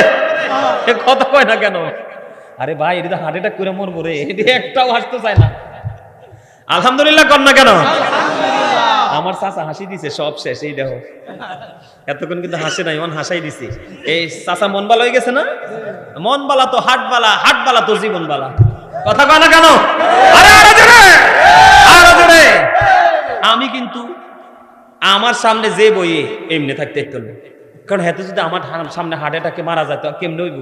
কথা কয় না কেন? আরে ভাই এটা হার্ট অ্যাটাক করে মরবো রে, এটা একটাও হাসতে চায় না। আলহামদুলিল্লাহ কর না কেন? আমার চাচা হাসি দিছে, সব শেষ। এই দেখো এতক্ষণ কিন্তু হাসে নাই, মন হাসাই দিছে। এই চাচা মন বালা হয়ে গেছে না? মন বালা তো হাট বালা, হাট বালা তো জীবন বালা। কথা কয় না কেন? আরে আরো জোরে, আরো জোরে। আমি কিন্তু আমার সামনে যে বইয়ে এমনি থাকতে চলবে, কারণ হেতে যদি আমার সামনে হার্ট অ্যাটাকে মারা যায় তো কেমনে হইব?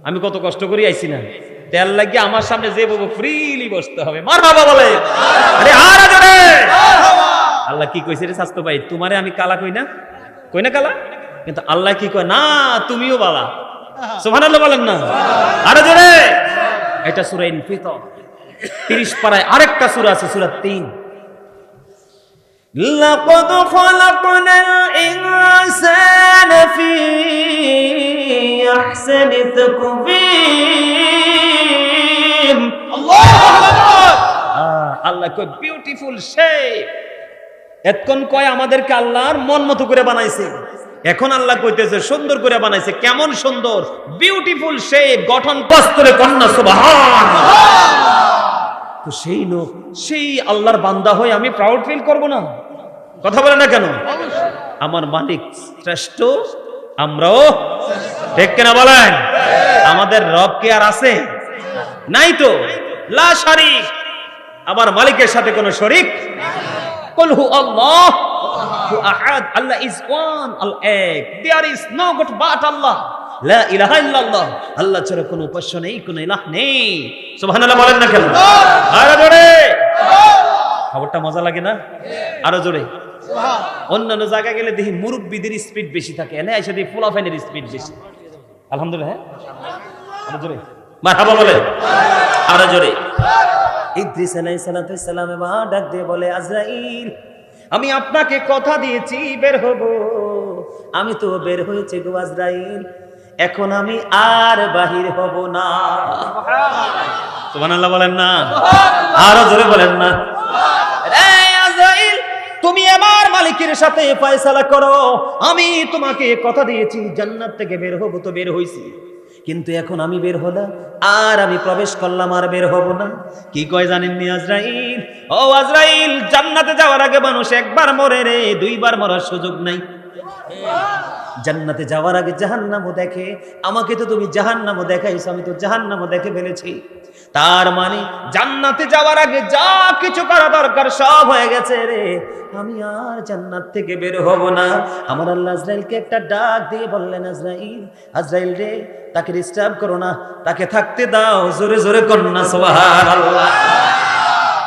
আমি কত কষ্ট করে আইছি না, তেল লাগিয়ে আমার সামনে যে বলবো ফ্রিলি বসতে হবে। মারহাবা বলে। আরে আরো জোরে। আল্লাহ কি কইছে রে স্বাস্থ্য ভাই, তোমারে আমি কালা কই না, কই না কালা, কিন্তু আল্লাহ কি কয় না তুমিও বালা। সুবহানাল্লাহ বলেন না? আরো জোরে। এটা সূরা ইনফিতর 30 পারায় আরেকটা সূরা আছে, সূরা 3। লাকাদ খালাকনাল ইনসানা ফি আহসানি তাকবীর। আল্লাহু আকবার। আল্লাহ কয় বিউটিফুল শেপ। এতক্ষণ কয় আমাদেরকে আল্লাহর মন মতো করে বানাইছে, এখন আল্লাহ কইতেছে সুন্দর করে বানাইছে। কেমন সুন্দর? বিউটিফুল শেপ, গঠন প্রস্তরে কন্যা। সুবহানাল্লাহ। তো সেই লোক, সেই আল্লাহর বান্দা হয়ে আমি প্রাউড ফিল করব না? কথা বলে না কেন? আমার মালিক শ্রেষ্ঠ, আমরাও ঠিক কিনা বলেন? আমাদের রব কি আর আছে? নাই তো। লা শারিক, আমার মালিকের সাথে কোনো শরীক। কুল হু আল্লাহু আহাদ, আল্লাহ ইজ ওয়ান, আল এক, there is no god but Allah, লা ইলাহা ইল্লাল্লাহ, আল্লাহ ছাড়া কোনো উপাস্য নেই, কোনো ইলাহ নেই। সুবহানাল্লাহ বলেন না কেন? আরো জোরে। খবরটা মজা লাগে না? আরো জোরে। অন্যান্য জায়গায় গেলে দেখি মুরব্বীদের স্পিড বেশি থাকে, এনে এসে দেখি ফুলাফাইনের স্পিড বেশি। আলহামদুলিল্লাহ। হ্যাঁ, আরো জোরে মারহাবা বলে, আরো জোরে। ইদ্রিস আলাইহিস সালাম এবার ডাক দিয়ে বলে, আজরাইল, আমি আপনাকে কথা দিয়েছি বের হব, আমি তো বের হয়েছে গো আজরাইল, এখন আমি আর বাহির হব না। সুবহানাল্লাহ বলেন না? আরো জোরে বলেন না? তুমি আমার মালিকের সাথে ফয়সালা করো, আমি তোমাকে কথা দিয়েছি জান্নাত থেকে বের হব, তো বের হইছি, কিন্তু এখন আমি বের হলাম আর আমি প্রবেশ করলাম আর বের হব না। কি কয় জানেননি আজরাইল? ও আজরাইল, জান্নাতে যাওয়ার আগে মানুষ একবার মরে রে, দুইবার মরার সুযোগ নাই। জান্নাতে যাওয়ার আগে জাহান্নামও দেখে, আমাকে তো তুমি জাহান্নামও দেখাইছো, আমি তো জাহান্নামও দেখে ফেলেছি। তার মানে জান্নাতে যাওয়ার আগে যা কিছু করা দরকার সব হয়ে গেছে রে, আমি আর জান্নাত থেকে বের হব না। আমার আল্লাহ আজরাইলকে একটা ডাক দিয়ে বললেন, আজরাইল, আজরাইল রে, তাকে ডিস্টার্ব করো না, তাকে থাকতে দাও। জোরে জোরে কন্যা সুবহানাল্লাহ।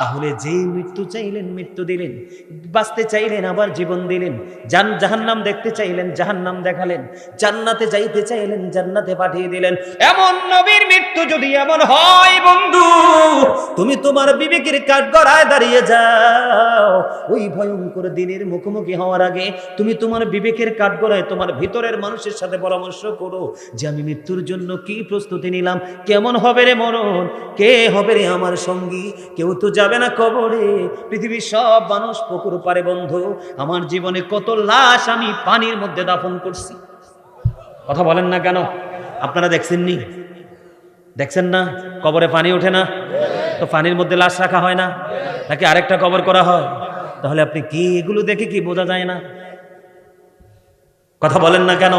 তাহলে যে মৃত্যু চাইলেন মৃত্যু দিলেন, বাঁচতে চাইলেন আবার জীবন দিলেন, জাহান্নাম দেখতে চাইলেন জাহান্নাম দেখালেন, জান্নাতে যাইতে চাইলেন জান্নাতে পাঠিয়ে দিলেন। এমন নবীর মৃত্যু যদি এমন হয় বন্ধু, তুমি তোমার বিবেকের কাঠগড়ায় দাঁড়িয়ে যাও। ওই ভয়ঙ্কর দিনের মুখোমুখি হওয়ার আগে তুমি তোমার বিবেকের কাঠগড়ায় তোমার ভিতরের মানুষের সাথে পরামর্শ করো যে আমি মৃত্যুর জন্য কি প্রস্তুতি নিলাম, কেমন হবে রে মরণ, কে হবে রে আমার সঙ্গী। কেউ তো যাবে না কবরে, পৃথিবীর সব মানুষ পুকুর পারে বন্ধু। আমার জীবনে কত লাশ আমি পানির মধ্যে দাফন করছি। কথা বলেন না কেন? আপনারা দেখছেননি? দেখছেন না কবরে পানি ওঠে না? তো পানির মধ্যে লাশ রাখা হয় না, নাকি আরেকটা কবর করা হয়? তাহলে আপনি কি এগুলো দেখে কি বোঝা যায় না? কথা বলেন না কেন?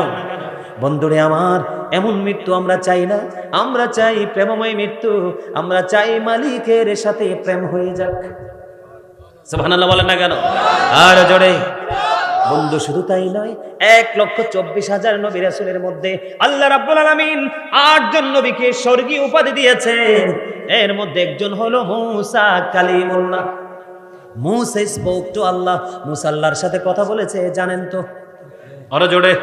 বন্ধুরে আমার, এমন মৃত্যু আমরা চাই না, আমরা চাই প্রেমময় মৃত্যু, আমরা চাই মালিকের সাথে প্রেম হয়ে যাক। সুবহানাল্লাহ বলেন না কেন? আর জোরে। বন্ধু শুধু তাই নয়, 1,24,000 নবী রাসূলের মধ্যে আল্লাহ রাব্বুল আলামিন 8 জন নবীকে স্বর্গীয় উপাধি দিয়েছেন। এর মধ্যে একজন হলো মূসা কালিমুল্লাহ। মূসা স্পোক টু আল্লাহ, মূসা আল্লাহর সাথে কথা বলেছে, জানেন তো? আরো জোরে।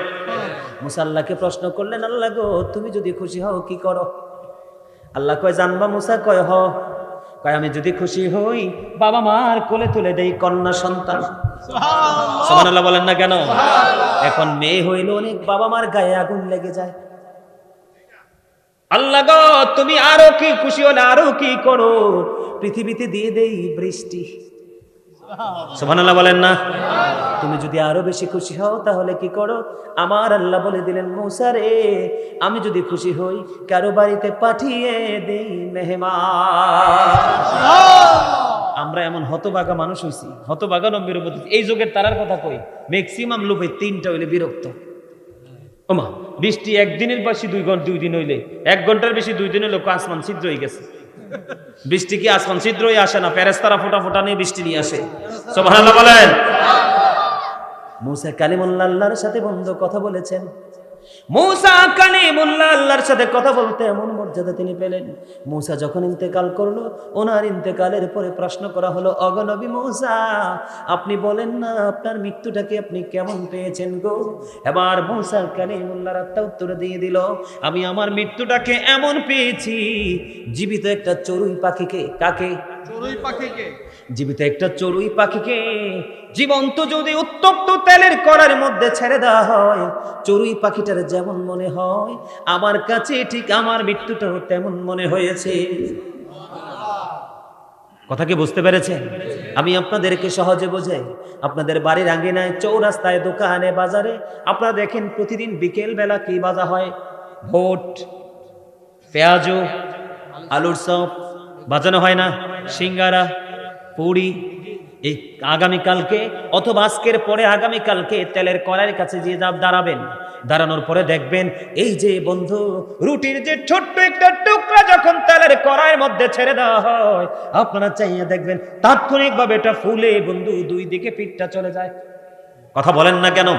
মূসা আল্লাহকে প্রশ্ন করলেন, আল্লাহ গো, তুমি যদি খুশি হও কি করো? আল্লাহ কয়, জানবা মূসা? কয় হ। কয়, আমি যদি খুশি হই বাবা মার কোলে তুলে দেই কন্যা সন্তান। সুবহানাল্লাহ বলেন না কেন? এখন মেয়ে হইল অনেক, বাবা মার গায়ে আগুন লেগে যায়। আল্লাহ গো, তুমি আরো কি খুশি হলে আরো কি করো? পৃথিবীতে দিয়ে দেই বৃষ্টি। সুবহানাল্লাহ বলেন না? তুমি যদি আরো বেশি খুশি হও তাহলে কি করো? আমার আল্লাহ বলে দিলেন, মূসা রে, আমি যদি খুশি হই কারো বাড়িতে পাঠিয়ে দেই মেহমান। আমরা এমন হতভাগা মানুষ হইছি, হতভাগা নবীর উপর। এই যুগের তারার কথা কই, ম্যাক্সিমাম লোকে 3টা হইলে বিরক্ত। ওমা, বৃষ্টি একদিনের বেশি 2 দিন হইলে, 1 ঘন্টার বেশি 2 দিন হইলে আসমান ছিদ্র হয়ে গেছে। বৃষ্টি কি আসমান ছিদ্র হয়ে আসে না? ফেরেশতারা ফোঁটা ফোঁটা নিয়ে বৃষ্টি নিয়ে আসে। সুবহানাল্লাহ বলেন। মূসা কালিমুল্লাহ আল্লাহর সাথে বন্ধু কথা বলেছেন। মূসা কালিমুল্লাহ আল্লাহর সাথে কথা বলতে এমন মর্যাদা তিনি পেলেন। মূসা যখন ইন্তেকাল করলো, ওনার ইন্তেকালের পরে প্রশ্ন করা হলো, ওগো নবী মূসা, আপনি বলেন না আপনার মৃত্যুটাকে আপনি কেমন পেয়েছেন গো? এবার মূসা কালিমুল্লাহর আত্মা উত্তর দিয়ে দিল, আমি আমার মৃত্যুটাকে এমন পেয়েছি, জীবিত একটা চড়ুই পাখিকে। কাকে? চড়ুই পাখিকে। জীবিত একটা চড়ুই পাখিকে জীবন্ত যদি উত্তপ্ত তেলের কড়াইয়ের মধ্যে ছেড়ে দেওয়া হয়, চড়ুই পাখিটার যেমন মনে হয়, আমার কাছে ঠিক আমার মৃত্যুটাও তেমন মনে হয়েছে। কথা কি বুঝতে পেরেছেন? আমি আপনাদেরকে সহজে বোঝাই। আপনাদের বাড়ির আঙ্গিনায়, চৌরাস্তায়, দোকানে, বাজারে আপনারা দেখেন প্রতিদিন বিকেল বেলা কি বাজা হয়? ভোট, পেঁয়াজু, আলুর চপ বাজানো হয় না? সিঙ্গারা, পুরি, এই আগামীকালকে অথবা আজকের পরে আগামীকালকে তেলের কড়াইয়ের কাছে যে দাঁড়াবেন, দাঁড়ানোর পরে দেখবেন এই যে বন্ধু রুটির যে ছোট্ট একটা টুকরা যখন তেলের কড়াইয়ের মধ্যে ছেড়ে দেওয়া হয়, আপনারা চাইয়া দেখবেন তাৎক্ষণিকভাবে এটা ফুলে বন্ধু দুই দিকে পিঠটা চলে যায়। কথা বলেন না কেন?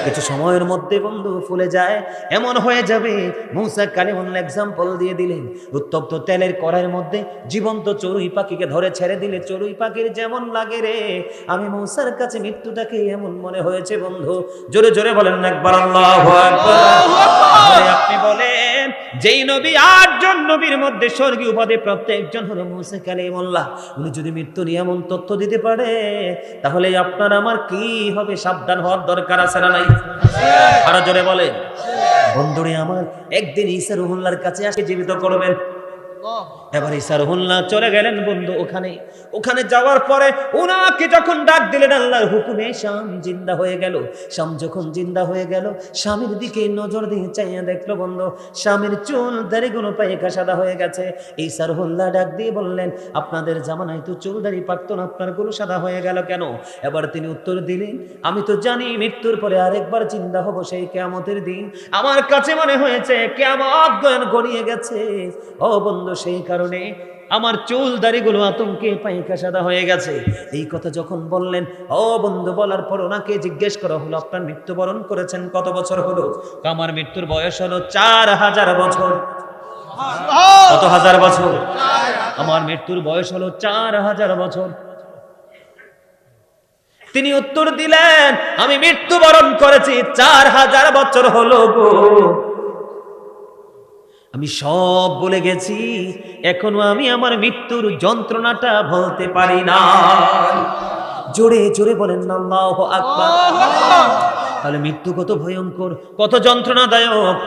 কিছু সময়ের মধ্যে বন্ধু ফুলে যায়, এমন হয়ে যাবে। মূসা কালিমুল্লাহ এক্সাম্পল দিয়ে দিলেন, উত্তপ্ত তেলের কড়াইয়ের মধ্যে জীবন্ত চড়ুই পাখিকে ধরে ছেড়ে দিলে চড়ুই পাখির যেমন লাগে রে, আমি মূসার কাছে মৃত্যুটাকে এমন মনে হয়েছে বন্ধু। জোরে জোরে বলেন একবার আল্লাহু আকবার। আপনি বলেন যেই নবী 8 জন নবীর মধ্যে স্বর্গীয় উপাধি প্রাপ্ত একজন হলো মূসা কালিমুল্লাহ, উনি যদি মৃত্যু নিয়ে এমন তথ্য দিতে পারে, তাহলে আপনার আমার কি হবে? সাবধান হওয়ার দরকার আছে না নাই? আরো জোরে বলেন। বন্ধুরে আমার, একদিন ঈসা রুহুল্লাহর কাছে আসে জীবিত করবেন। এবার ঈসা রুহুল্লাহ চলে গেলেন বন্ধু ওখানে যাওয়ার পরে ওনাকে যখন ডাক দিলেন আল্লাহর হুকুমে, শাম জিন্দা হয়ে গেল। শাম যখন জিন্দা হয়ে গেল, স্বামীর দিকে নজর দিয়ে চাইয়া দেখলো বন্ধু স্বামীর চুল দাড়িগুলো পাইকা সাদা হয়ে গেছে। ঈসা রুহুল্লাহ ডাক দিয়ে বললেন, আপনাদের জামানায় তো চুল দাড়ি পাকতো না, আপনার গুলো সাদা হয়ে গেল কেন? এবার তিনি উত্তর দিলেন, আমি তো জানি মৃত্যুর পরে আরেকবার জিন্দা হব, সেই কিয়ামতের দিন। আমার কাছে মনে হয়েছে কিয়ামত গড়িয়ে গেছে ও বন্ধু, সেই কারণে আমার চুল দাড়িগুলো আতঙ্কে পাইকা সাদা হয়ে গেছে। এই কথা যখন বললেন ও বন্ধু, বলার পর ওনাকে জিজ্ঞেস করা হলো, আপনার মৃত্যুবরণ করেছেন কত বছর হলো? আমার মৃত্যুর বয়স হলো 4000 বছর। কত হাজার বছর? আমার মৃত্যুর বয়স হলো 4000 বছর। তিনি উত্তর দিলেন, আমি মৃত্যুবরণ করেছি 4000 বছর হলো গো, আমি সব বলে গেছি, এখনো আমি আমার মৃত্যুর যন্ত্রণাটা বলতে পারি না। জোরে জোরে বলেন আল্লাহু আকবার। তাহলে মৃত্যু কত ভয়ঙ্কর, কত যন্ত্রণাদায়ক।